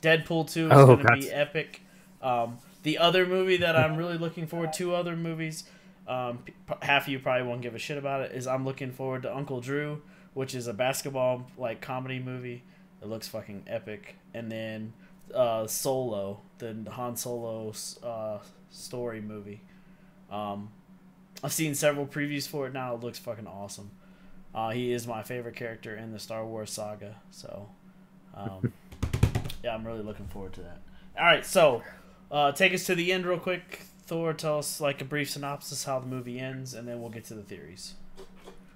Deadpool 2 is going to be epic. The other movie that I'm really looking forward to, other movies, half of you probably won't give a shit about it, is I'm looking forward to Uncle Drew, which is a basketball comedy movie. It looks fucking epic. And then Solo, the Han Solo story movie. I've seen several previews for it now. It looks fucking awesome. He is my favorite character in the Star Wars saga. So, yeah, I'm really looking forward to that. All right, so take us to the end real quick. Thor, tell us a brief synopsis how the movie ends, and then we'll get to the theories.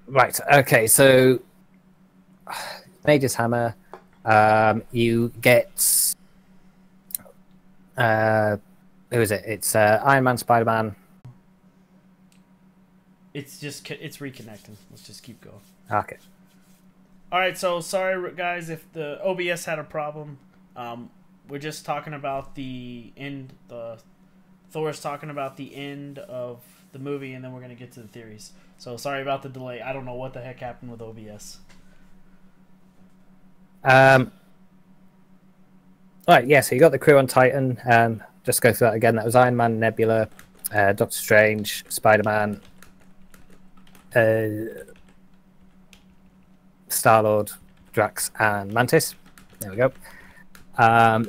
Right. Okay. So, Major's hammer. You get. Who is it? It's Iron Man, Spider-Man. it's reconnecting. Let's just keep going. Okay. All right, so sorry guys if the OBS had a problem. We're just talking about the end. Thor's talking about the end of the movie, and then we're gonna get to the theories. So sorry about the delay. I don't know what the heck happened with OBS. Right, yeah. So you got the crew on Titan. Just go through that again. That was Iron Man, Nebula, Doctor Strange, Spider-Man, Star-Lord, Drax, and Mantis. There we go.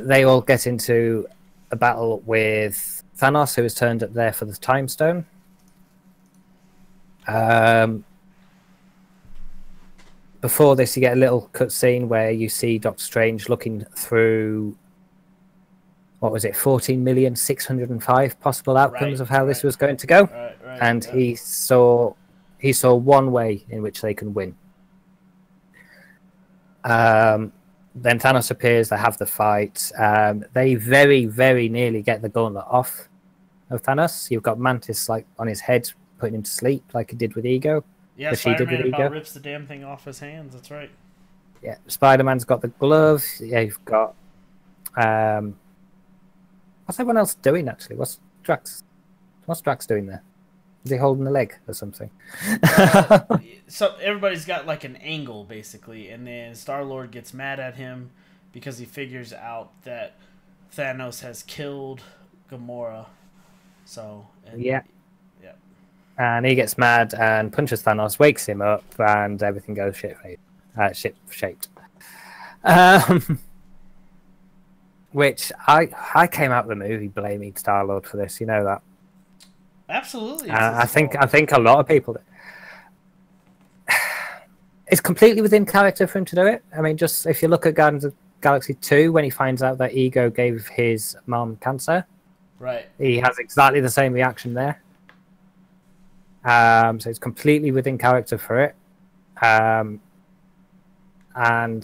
They all get into a battle with Thanos, who is turned up there for the Time Stone. Before this, you get a little cutscene where you see Doctor Strange looking through, what was it, 14,605 possible outcomes of how this was going to go. And he saw one way in which they can win. Then Thanos appears, they have the fight. They very, very nearly get the gauntlet off of Thanos. You've got Mantis like on his head, putting him to sleep like he did with Ego. Yeah, Spider-Man about rips the damn thing off his hands, that's right. Yeah, Spider-Man's got the glove. Yeah, you've got... what's everyone else doing, actually? What's Drax doing there? Is he holding the leg or something? So everybody's got like an angle, basically, and then Star-Lord gets mad at him because he figures out that Thanos has killed Gamora. So... yeah. And he gets mad and punches Thanos, wakes him up, and everything goes ship-shaped. Which I came out of the movie blaming Star-Lord for this. You know that. Absolutely. I think a lot of people. It's completely within character for him to do it. I mean, just if you look at Guardians of the Galaxy 2, when he finds out that Ego gave his mom cancer, right? He has exactly the same reaction there. So it's completely within character for it. And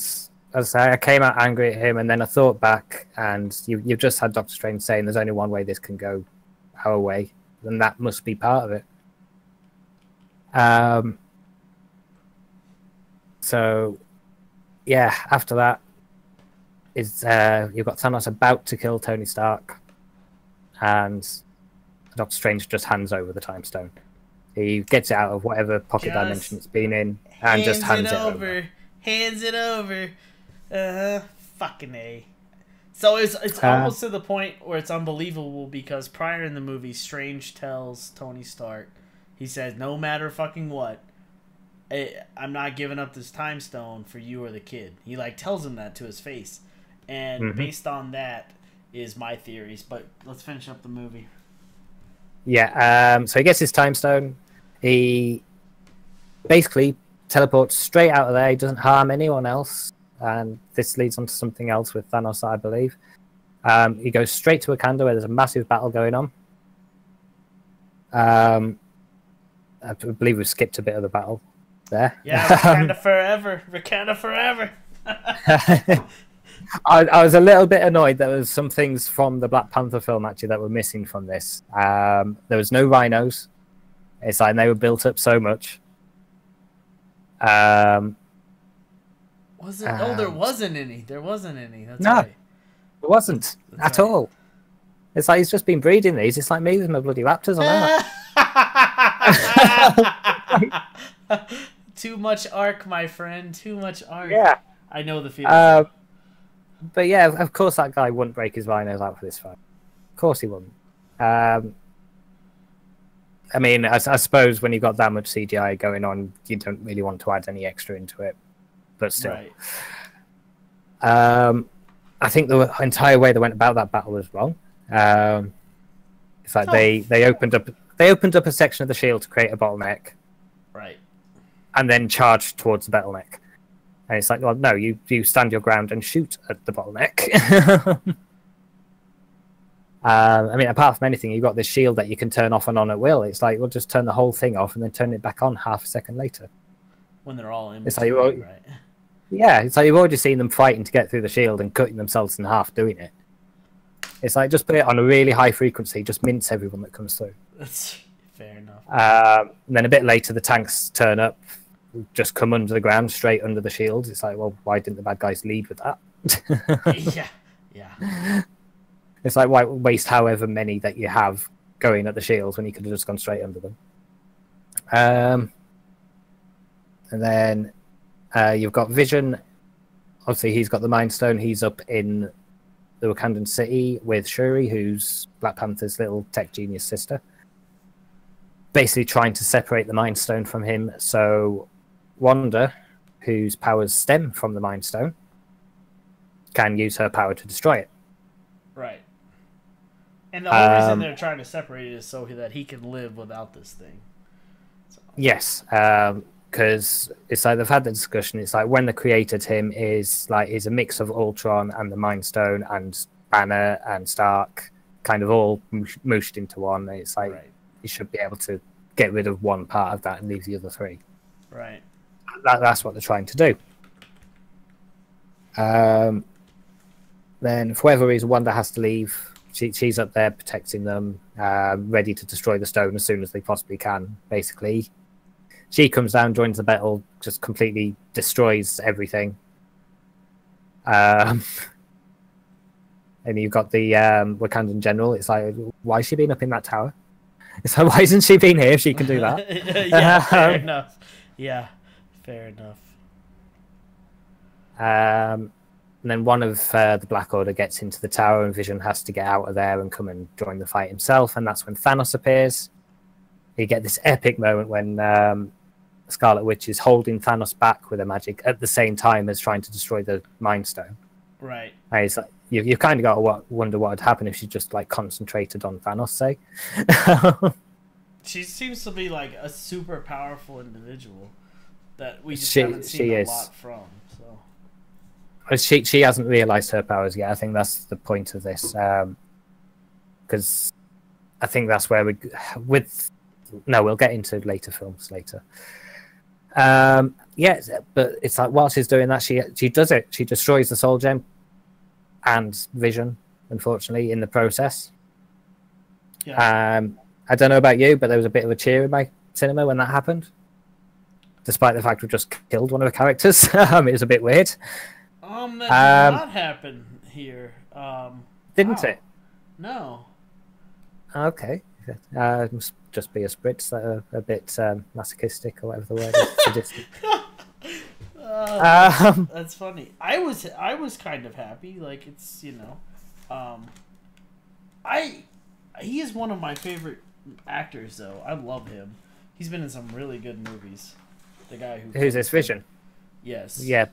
as I say, I came out angry at him, and then I thought back, and you've just had Doctor Strange saying there's only one way this can go our way, and that must be part of it. So, yeah, after that is you've got Thanos about to kill Tony Stark, and Doctor Strange just hands over the Time Stone. He gets it out of whatever pocket dimension it's been in, and just hands it over. Hands it over. Fucking A. So it's almost to the point where it's unbelievable, because prior in the movie, Strange tells Tony Stark, he says, no matter fucking what, I'm not giving up this Time Stone for you or the kid. He like tells him that to his face. And based on that is my theories. But let's finish up the movie. Yeah, so he gets his Time Stone. He basically teleports straight out of there. He doesn't harm anyone else. And this leads on to something else with Thanos, I believe. He goes straight to Wakanda, where there's a massive battle going on. I believe we've skipped a bit of the battle there. Yeah, Wakanda forever. Wakanda forever. I was a little bit annoyed that there was some things from the Black Panther film actually that were missing from this. There was no rhinos. It's like they were built up so much. Was it? Oh, there wasn't any. There wasn't any. That's no, right. There wasn't at all. It's like he's just been breeding these. It's like me with my bloody raptors on that. Too much arc, my friend. Too much arc. Yeah. I know the feeling. But yeah, of course that guy wouldn't break his rhinos out for this fight. Of course he wouldn't. I mean, I suppose when you've got that much CGI going on, you don't really want to add any extra into it. But still. Right. I think the entire way they went about that battle was wrong. It's like they opened up a section of the shield to create a bottleneck. Right. And then charged towards the bottleneck. And it's like, well, no, you stand your ground and shoot at the bottleneck. I mean, apart from anything, you've got this shield that you can turn off and on at will. It's like, we'll just turn the whole thing off and then turn it back on half a second later. When they're all in. It's like, right? Yeah, it's like you've already seen them fighting to get through the shield and cutting themselves in half doing it. It's like, just put it on a really high frequency, just mince everyone that comes through. That's Fair enough. And then a bit later, the tanks turn up, just come under the ground, straight under the shields. It's like, well, why didn't the bad guys lead with that? Yeah. It's like, why waste however many that you have going at the shields when you could have just gone straight under them? And then you've got Vision. Obviously, he's got the Mind Stone. He's up in the Wakandan city with Shuri, who's Black Panther's little tech genius sister. Basically trying to separate the Mind Stone from him. So Wanda, whose powers stem from the Mind Stone, can use her power to destroy it. Right. And the only reason they're trying to separate it is so that he can live without this thing. So. Yes, because it's like they've had the discussion. It's like when they created him is a mix of Ultron and the Mind Stone and Banner and Stark, kind of all mooshed into one. It's like you should be able to get rid of one part of that and leave the other three. Right. That's what they're trying to do. Then, for whatever reason, Wanda has to leave. She's up there protecting them, ready to destroy the stone as soon as they possibly can, basically. She comes down, joins the battle, just completely destroys everything. And you've got the Wakandan general. It's like, why has she been up in that tower? It's like, why hasn't she been here if she can do that? Yeah, fair enough. Yeah, fair enough. And then one of the Black Order gets into the tower, and Vision has to get out of there and come and join the fight himself. And that's when Thanos appears. You get this epic moment when Scarlet Witch is holding Thanos back with her magic at the same time as trying to destroy the Mind Stone. Right. And it's like, you've kind of got to wonder what would happen if she just like concentrated on Thanos, say. She seems to be like a super powerful individual that we just haven't seen a lot from. So she hasn't realized her powers yet. I think that's the point of this, because I think that's where we'll get into later films later. Yeah, but it's like while she's doing that, she does it. She destroys the Soul Gem and Vision, unfortunately, in the process. Yeah. I don't know about you, but there was a bit of a cheer in my cinema when that happened, despite the fact we just killed one of the characters. It was a bit weird. That did not happen here. Didn't it? No. Okay. Must just be a spritz that are a bit masochistic or whatever the word is. Sadistic. That's funny. I was kind of happy. Like, it's, you know, he is one of my favorite actors, though. I love him. He's been in some really good movies. The guy who's this Vision? Yes. Yeah.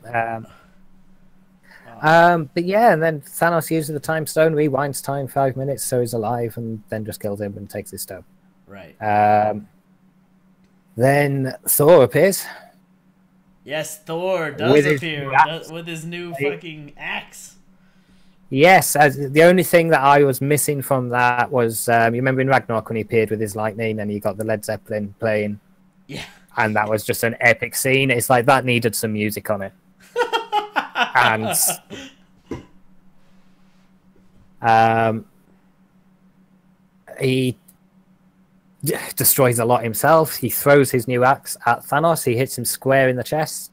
But yeah, and then Thanos uses the time stone, rewinds time 5 minutes, so he's alive, and then just kills him and takes his stone. Right. Then Thor appears. Yes, Thor does appear with his new fucking axe. Yes, the only thing that I was missing from that was, you remember in Ragnarok when he appeared with his lightning and you got the Led Zeppelin playing? Yeah. And that was just an epic scene. It's like that needed some music on it. And he destroys a lot himself. He throws his new axe at Thanos. He hits him square in the chest.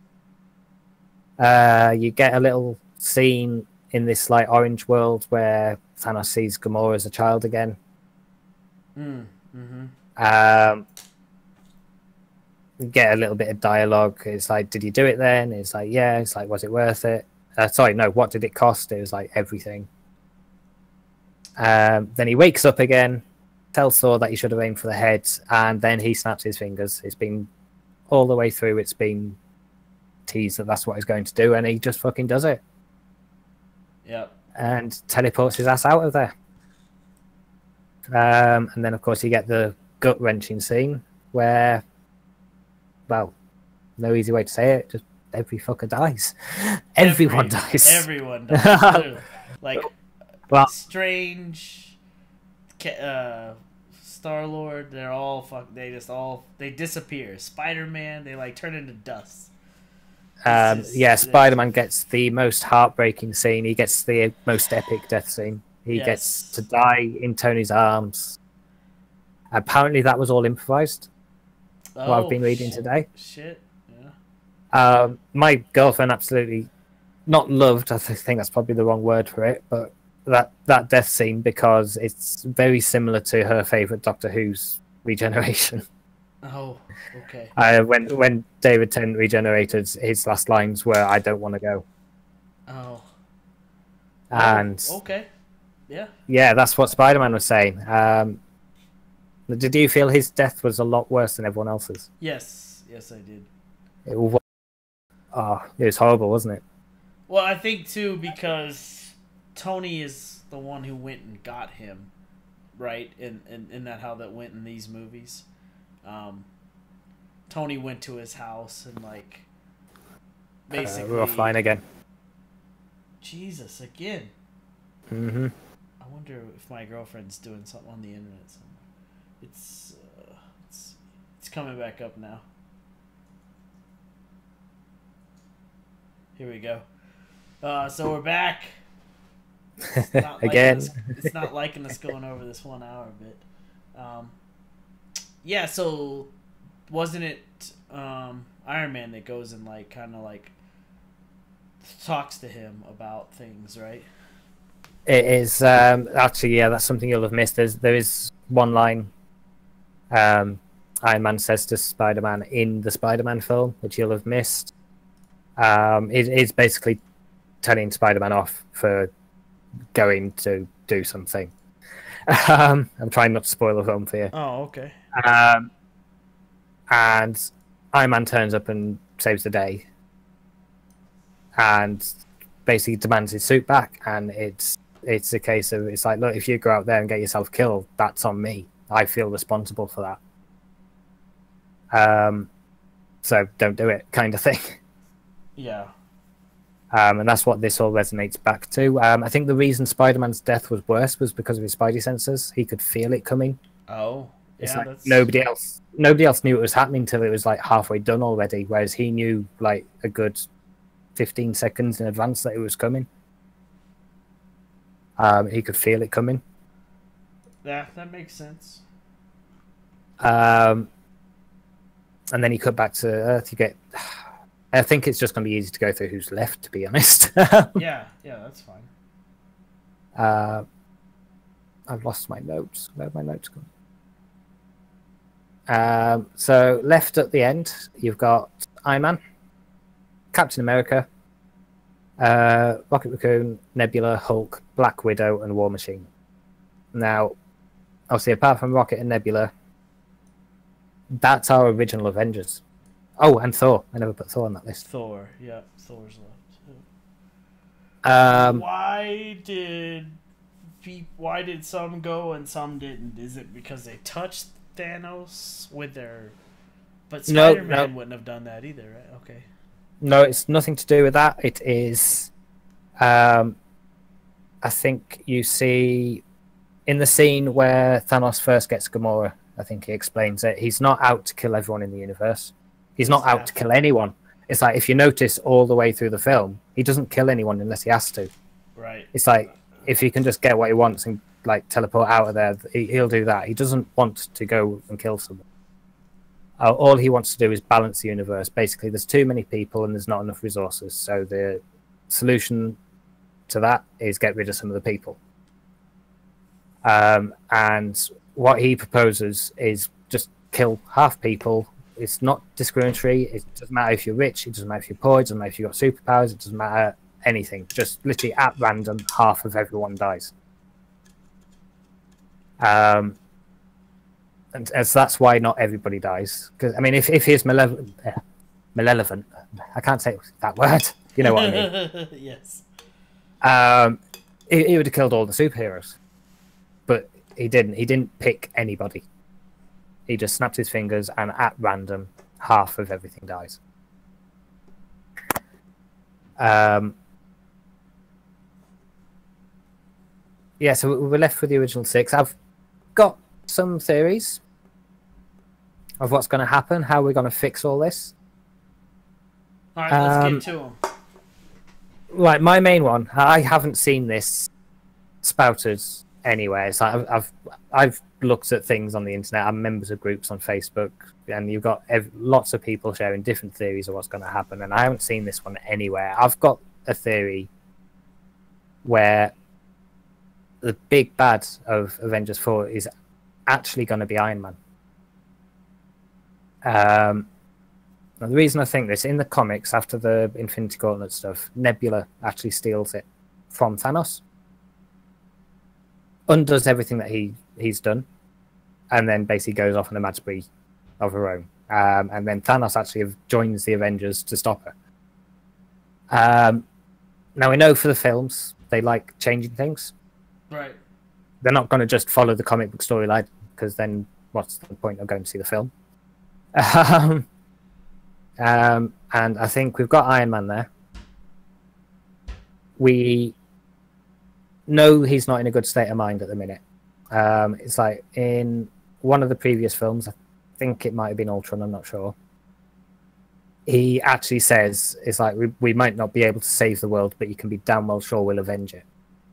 You get a little scene in this like orange world where Thanos sees Gamora as a child again. Get a little bit of dialogue. It's like, did you do it then? It's like, yeah. It's like, was it worth it? Sorry, no, what did it cost? It was like everything. Then he wakes up again, tells Thor that he should have aimed for the head, and then he snaps his fingers. It's been all the way through, it's been teased that that's what he's going to do, and he just fucking does it. Yep. And teleports his ass out of there. And then, of course, you get the gut-wrenching scene where, well, no easy way to say it, just every fucker dies. Everyone dies. Everyone dies. Like, well, Strange, Star-Lord, they're all they disappear. Spider-Man, they like turn into dust. Yeah, Spider-Man gets the most heartbreaking scene. He gets the most epic death scene. He gets to die in Tony's arms. Apparently, that was all improvised. Oh, what I've been reading today. Shit. Yeah. My girlfriend absolutely not loved. I think that's probably the wrong word for it, but that death scene because it's very similar to her favorite Doctor Who's regeneration. Oh, okay. When David Tennant regenerated, his last lines were, "I don't want to go." Oh. And okay. Yeah. Yeah, that's what Spider-Man was saying. Did you feel his death was a lot worse than everyone else's? Yes, I did. It was horrible, wasn't it? Well, I think too because Tony is the one who went and got him, right? In that how that went in these movies. Tony went to his house and like basically we're offline again. Jesus, again. Mm-hmm. I wonder if my girlfriend's doing something on the internet somewhere. It's coming back up now. Here we go. So we're back. It's not again. It's not liking us going over this 1 hour bit. Yeah. So wasn't it Iron Man that goes and like kind of like talks to him about things, right? It is actually, yeah, that's something you'll have missed. There is one line Iron Man says to Spider-Man in the Spider-Man film, which you'll have missed. It is basically telling Spider-Man off for going to do something. I'm trying not to spoil the film for you. Oh, okay. And Iron Man turns up and saves the day. And basically demands his suit back, and it's a case of, it's like, look, if you go out there and get yourself killed, that's on me. I feel responsible for that. So don't do it, kind of thing. Yeah. And that's what this all resonates back to. I think the reason Spider-Man's death was worse was because of his spidey sensors. He could feel it coming. Oh, it's yeah. like That's... nobody else knew it was happening till it was like halfway done already, whereas he knew like a good 15 seconds in advance that it was coming. He could feel it coming. Yeah, that makes sense. And then he cut back to Earth. You get... I think it's just going to be easy to go through who's left, to be honest. Yeah, that's fine. I've lost my notes. Where have my notes gone? So left at the end, you've got Iron Man, Captain America, Rocket Raccoon, Nebula, Hulk, Black Widow, and War Machine. Now, obviously, apart from Rocket and Nebula, that's our original Avengers. Oh, and Thor. I never put Thor on that list. Thor, yeah, Thor's left. Why did some go and some didn't? Is it because they touched Thanos with their... But Spider-Man wouldn't have done that either, right? Okay. No, it's nothing to do with that. It is... I think you see... In the scene where Thanos first gets Gamora, I think he explains it. He's not out to kill everyone in the universe. He's not out to kill anyone. It's like, if you notice all the way through the film, he doesn't kill anyone unless he has to. Right. It's like, if he can just get what he wants and like teleport out of there, he'll do that. He doesn't want to go and kill someone. All he wants to do is balance the universe. Basically, there's too many people and there's not enough resources. So the solution to that is get rid of some of the people. And what he proposes is just kill half people. It's not discriminatory. It doesn't matter if you're rich. It doesn't matter if you're poor. It doesn't matter if you've got superpowers. It doesn't matter anything. Just literally at random, half of everyone dies. And so that's why not everybody dies. Because I mean, if he's malevolent, I can't say that word. You know what I mean? Yes. He would have killed all the superheroes, but he didn't. He didn't pick anybody. He just snapped his fingers, and at random, half of everything dies. Yeah, so we're left with the original six. I've got some theories of what's going to happen, how we're going to fix all this. All right, let's get to them. Right, my main one. I haven't seen this spouted anywhere. So I've looks at things on the internet. I'm members of groups on Facebook, and you've got lots of people sharing different theories of what's going to happen. And I haven't seen this one anywhere. I've got a theory where the big bad of Avengers 4 is actually going to be Iron Man. Now the reason I think this, in the comics, after the Infinity Gauntlet stuff, Nebula actually steals it from Thanos, undoes everything that he's done, and then basically goes off on a mad spree of her own. And then Thanos actually joins the Avengers to stop her. Now we know for the films, they like changing things. Right. They're not going to just follow the comic book storyline, because then what's the point of going to see the film? And I think we've got Iron Man there. We know he's not in a good state of mind at the minute. It's like in one of the previous films, I think it might have been Ultron, I'm not sure. He actually says, it's like, we might not be able to save the world, but you can be damn well sure we'll avenge it.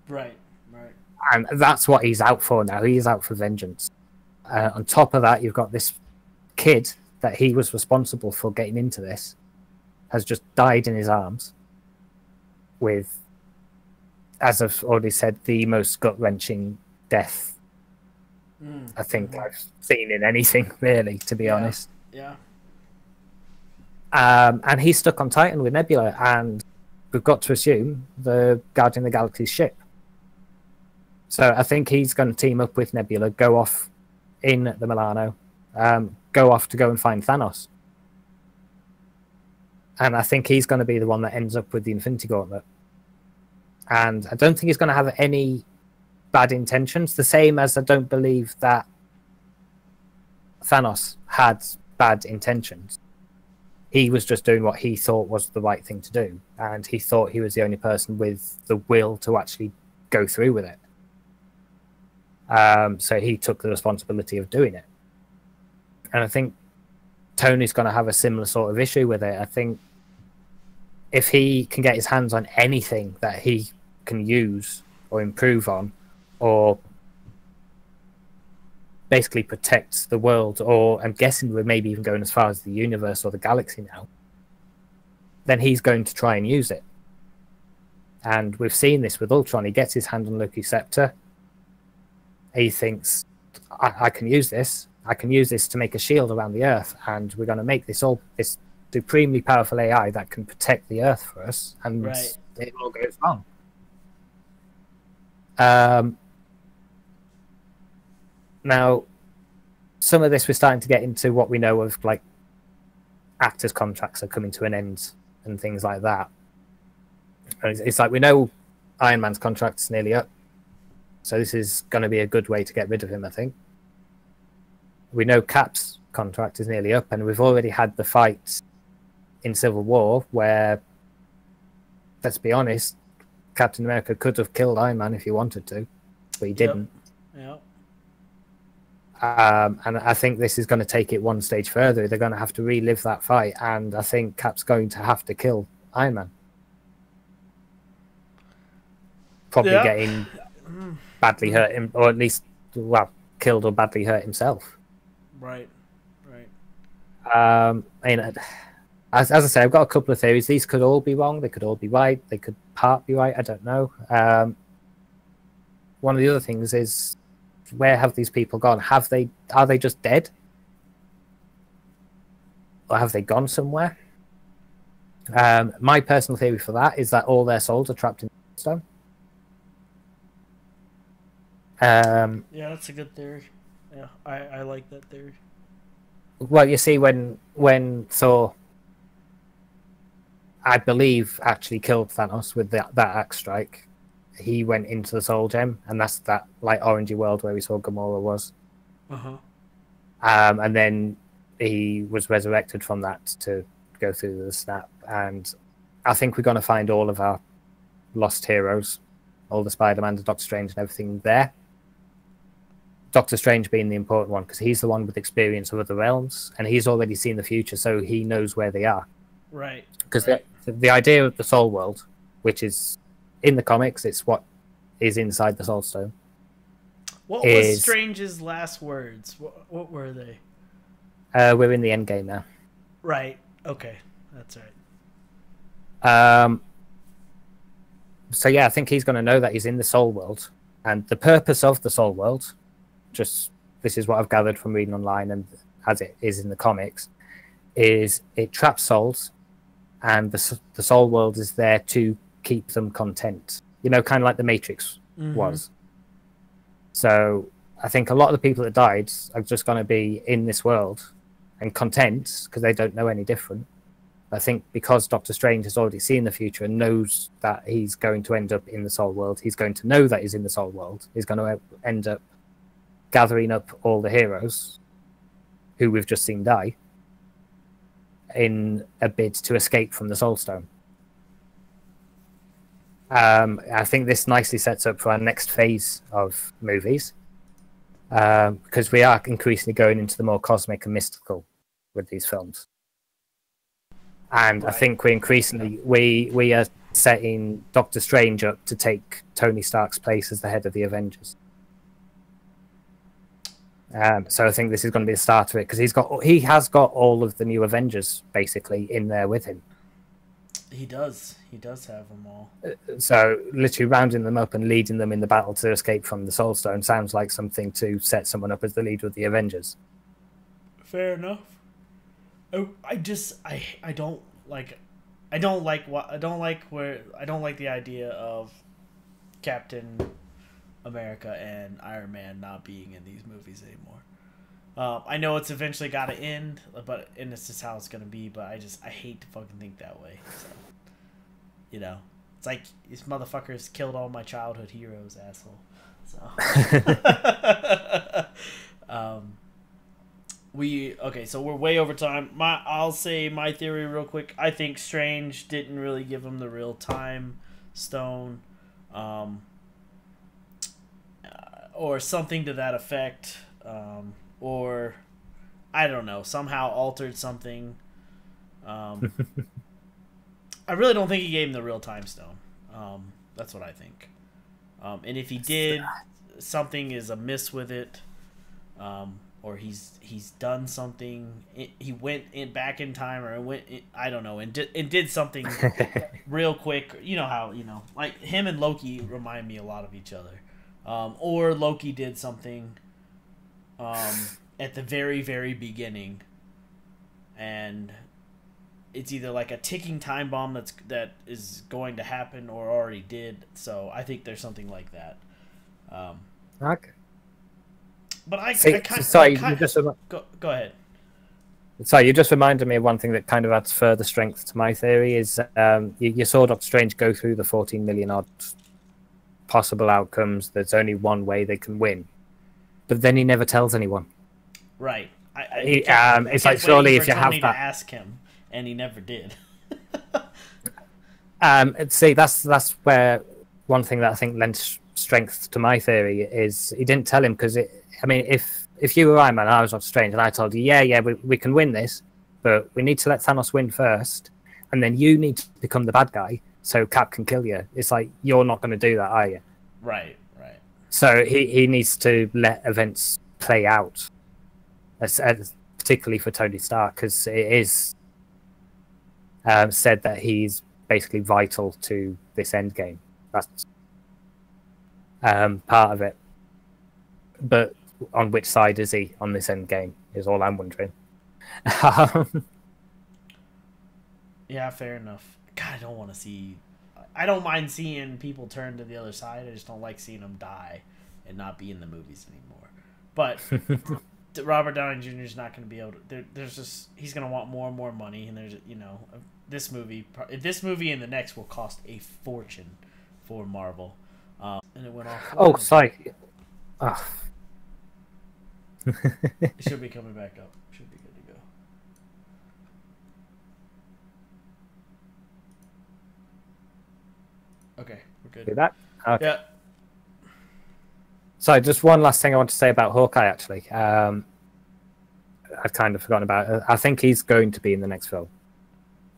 Right, right. And that's what he's out for now. He's out for vengeance. On top of that, you've got this kid that he was responsible for getting into this, has just died in his arms with, as I've already said, the most gut-wrenching death I think I've seen in anything, really, to be honest. Yeah. And he's stuck on Titan with Nebula, and we've got to assume the Guardian of the Galaxy's ship. So I think he's going to team up with Nebula, go off in the Milano, go off to go and find Thanos. And I think he's going to be the one that ends up with the Infinity Gauntlet. And I don't think he's going to have any bad intentions, the same as I don't believe that Thanos had bad intentions. He was just doing what he thought was the right thing to do, and he thought he was the only person with the will to actually go through with it. So he took the responsibility of doing it. And I think Tony's going to have a similar sort of issue with it. I think if he can get his hands on anything that he can use or improve on, or basically protect the world, or I'm guessing we're maybe even going as far as the universe or the galaxy now, then he's going to try and use it. And we've seen this with Ultron. He gets his hand on Loki's scepter. He thinks, I can use this. I can use this to make a shield around the Earth, and we're going to make this supremely powerful AI that can protect the Earth for us, and it all goes wrong. Now, some of this we're starting to get into what we know of, like actors' contracts are coming to an end and things like that. It's like we know Iron Man's contract's nearly up, so this is going to be a good way to get rid of him, I think. We know Cap's contract is nearly up, and we've already had the fight in Civil War where, let's be honest, Captain America could have killed Iron Man if he wanted to, but he didn't. Yep. And I think this is going to take it one stage further. They're going to have to relive that fight, and I think Cap's going to have to kill Iron Man. Probably getting badly hurt him, or at least, well, killed or badly hurt himself. Right, right. I mean, as I say, I've got a couple of theories. These could all be wrong. They could all be right. They could part be right. I don't know. One of the other things is, where have these people gone? Are they just dead? Or have they gone somewhere? My personal theory for that is that all their souls are trapped in stone. Yeah, that's a good theory. Yeah, I like that theory. Well, you see, when Thor, I believe, actually killed Thanos with that axe strike, he went into the Soul Gem, and that's that like orangey world where we saw Gamora was. And then he was resurrected from that to go through the snap. And I think we're going to find all of our lost heroes, all the Spider-Man, the Doctor Strange, and everything there. Doctor Strange being the important one, because he's the one with experience of other realms, and he's already seen the future, so he knows where they are. Right. Because the idea of the Soul World, which is in the comics, it's what is inside the Soul Stone. What was Strange's last words? What were they? We're in the end game now. Right. Okay. That's right. So yeah, I think he's going to know that he's in the soul world, and the purpose of the soul world, just this is what I've gathered from reading online and as it is in the comics, is it traps souls, and the soul world is there to keep them content. You know, kind of like the Matrix was. So I think a lot of the people that died are just going to be in this world and content because they don't know any different. I think because Doctor Strange has already seen the future and knows that he's going to end up in the soul world, he's going to know that he's in the soul world. He's going to end up gathering up all the heroes who we've just seen die in a bid to escape from the Soul Stone. I think this nicely sets up for our next phase of movies, because we are increasingly going into the more cosmic and mystical with these films. And right. I think we increasingly we are setting Doctor Strange up to take Tony Stark's place as the head of the Avengers. So I think this is going to be the start of it, because he has got all of the new Avengers basically in there with him. He does have them all. So literally rounding them up and leading them in the battle to escape from the Soul Stone sounds like something to set someone up as the leader of the Avengers. Fair enough. I don't like the idea of Captain America and Iron Man not being in these movies anymore. I know it's eventually got to end, and it's just how it's gonna be. But I hate to fucking think that way. So, you know, it's like these motherfuckers killed all my childhood heroes, asshole. So, so we're way over time. I'll say my theory real quick. I think Strange didn't really give him the real time stone, or something to that effect, or I don't know, somehow altered something. I really don't think he gave him the real time stone. That's what I think. And if he did, something is amiss with it. Or he's done something. He went back in time, or I don't know, and did something real quick. You know how, like him and Loki remind me a lot of each other. Or Loki did something at the very, very beginning, and it's either like a ticking time bomb that is going to happen or already did. So I think there's something like that. Okay. But go ahead. Sorry, you just reminded me of one thing that kind of adds further strength to my theory. Is you saw Doctor Strange go through the 14 million odd possible outcomes. There's only one way they can win, but then he never tells anyone. Right. It's like, surely if you have that, to ask him, and he never did. See, that's where one thing that I think lends strength to my theory is he didn't tell him, because if you were Iron Man and I was Doctor Strange and I told you, we can win this, but we need to let Thanos win first, and then you need to become the bad guy so Cap can kill you. It's like, you're not going to do that, are you? Right. So he needs to let events play out, particularly for Tony Stark, because it is said that he's basically vital to this end game. That's part of it. But on which side is he on this end game is all I'm wondering. Yeah, fair enough. God, I don't mind seeing people turn to the other side. I just don't like seeing them die and not be in the movies anymore. But Robert Downey Jr. is not going to be able to. He's going to want more and more money, and this movie and the next will cost a fortune for Marvel. And it went off. Oh, sorry. It should be coming back up. Should be good to go. Okay, we're good. Do that? Okay. Yeah. So just one last thing I want to say about Hawkeye, actually. I've kind of forgotten about it. I think he's going to be in the next film.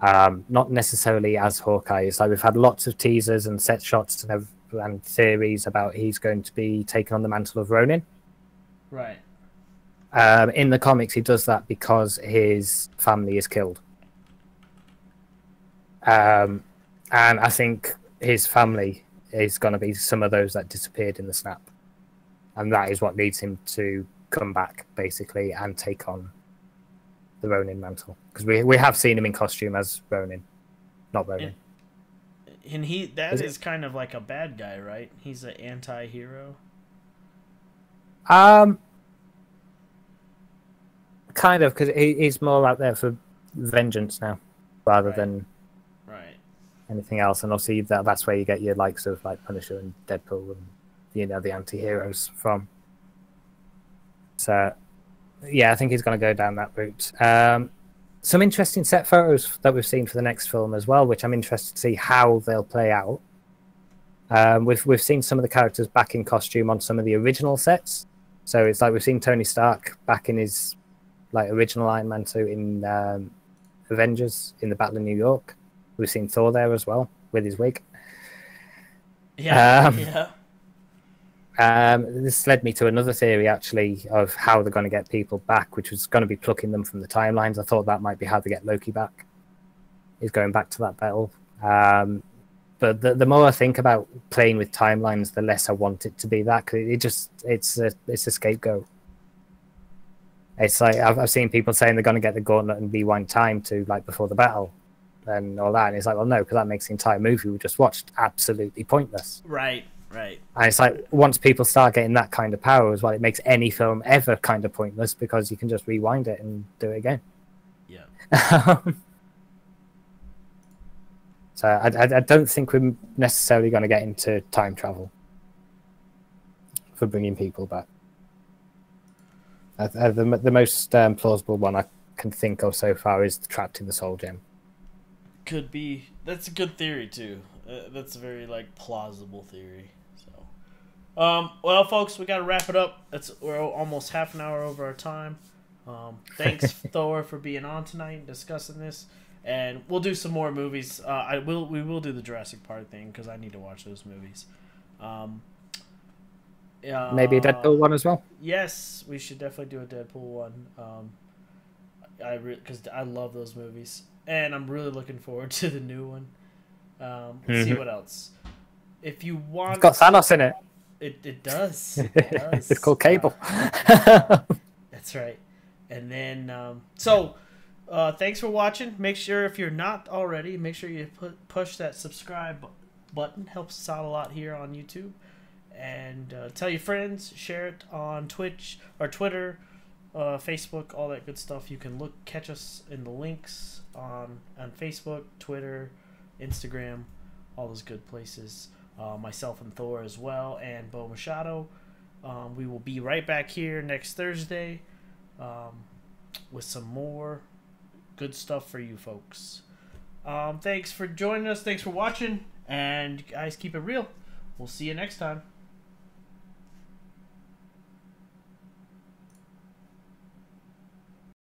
Not necessarily as Hawkeye. It's like we've had lots of teasers and set shots and and theories about he's going to be taking on the mantle of Ronin. Right. In the comics, he does that because his family is killed. And I think his family is going to be some of those that disappeared in the snap. And that is what leads him to come back, basically, and take on the Ronin mantle. Because we have seen him in costume as Ronin, not Ronin. And that is kind of like a bad guy, right? He's an anti-hero. Kind of, because he's more out there for vengeance now, rather than anything else. And obviously that's where you get your likes of like Punisher and Deadpool and the anti-heroes from. So yeah, I think he's going to go down that route. Some interesting set photos that we've seen for the next film as well, which I'm interested to see how they'll play out. We've seen some of the characters back in costume on some of the original sets. So it's like we've seen Tony Stark back in his original Iron Man suit in Avengers in the Battle of New York. We've seen Thor there as well with his wig. Yeah. This led me to another theory, actually, of how they're going to get people back, which was going to be plucking them from the timelines. I thought that might be how they get Loki back, is going back to that battle. But the more I think about playing with timelines, the less I want it to be that, because it's a scapegoat. It's like I've seen people saying they're going to get the gauntlet and rewind time to before the battle and all that, and it's like, well, no, because that makes the entire movie we just watched absolutely pointless. Right. And it's like once people start getting that kind of power as well, it makes any film ever kind of pointless, because you can just rewind it and do it again. Yeah. So I don't think we're necessarily going to get into time travel for bringing people back. The most plausible one I can think of so far is Trapped in the Soul Gem. Could be. That's a good theory too. That's a very plausible theory. So, well, folks, we got to wrap it up. We're almost half an hour over our time. Thanks, Thor, for being on tonight and discussing this. And we'll do some more movies. We will do the Jurassic Park thing, because I need to watch those movies. Maybe a Deadpool one as well. Yes, we should definitely do a Deadpool one. Because I love those movies, and I'm really looking forward to the new one. Let's see what else. If you want, it's got Thanos in it. It does. It does. It's called Cable. That's right. And then thanks for watching. Make sure, if you're not already, make sure you push that subscribe button. Helps us out a lot here on YouTube. And tell your friends, share it on Twitch or Twitter, Facebook, all that good stuff. You can catch us in the links on Facebook, Twitter, Instagram, all those good places. Myself and Thor as well, and Bo Machadao. We will be right back here next Thursday with some more good stuff for you folks. Thanks for joining us. Thanks for watching. And guys, keep it real. We'll see you next time.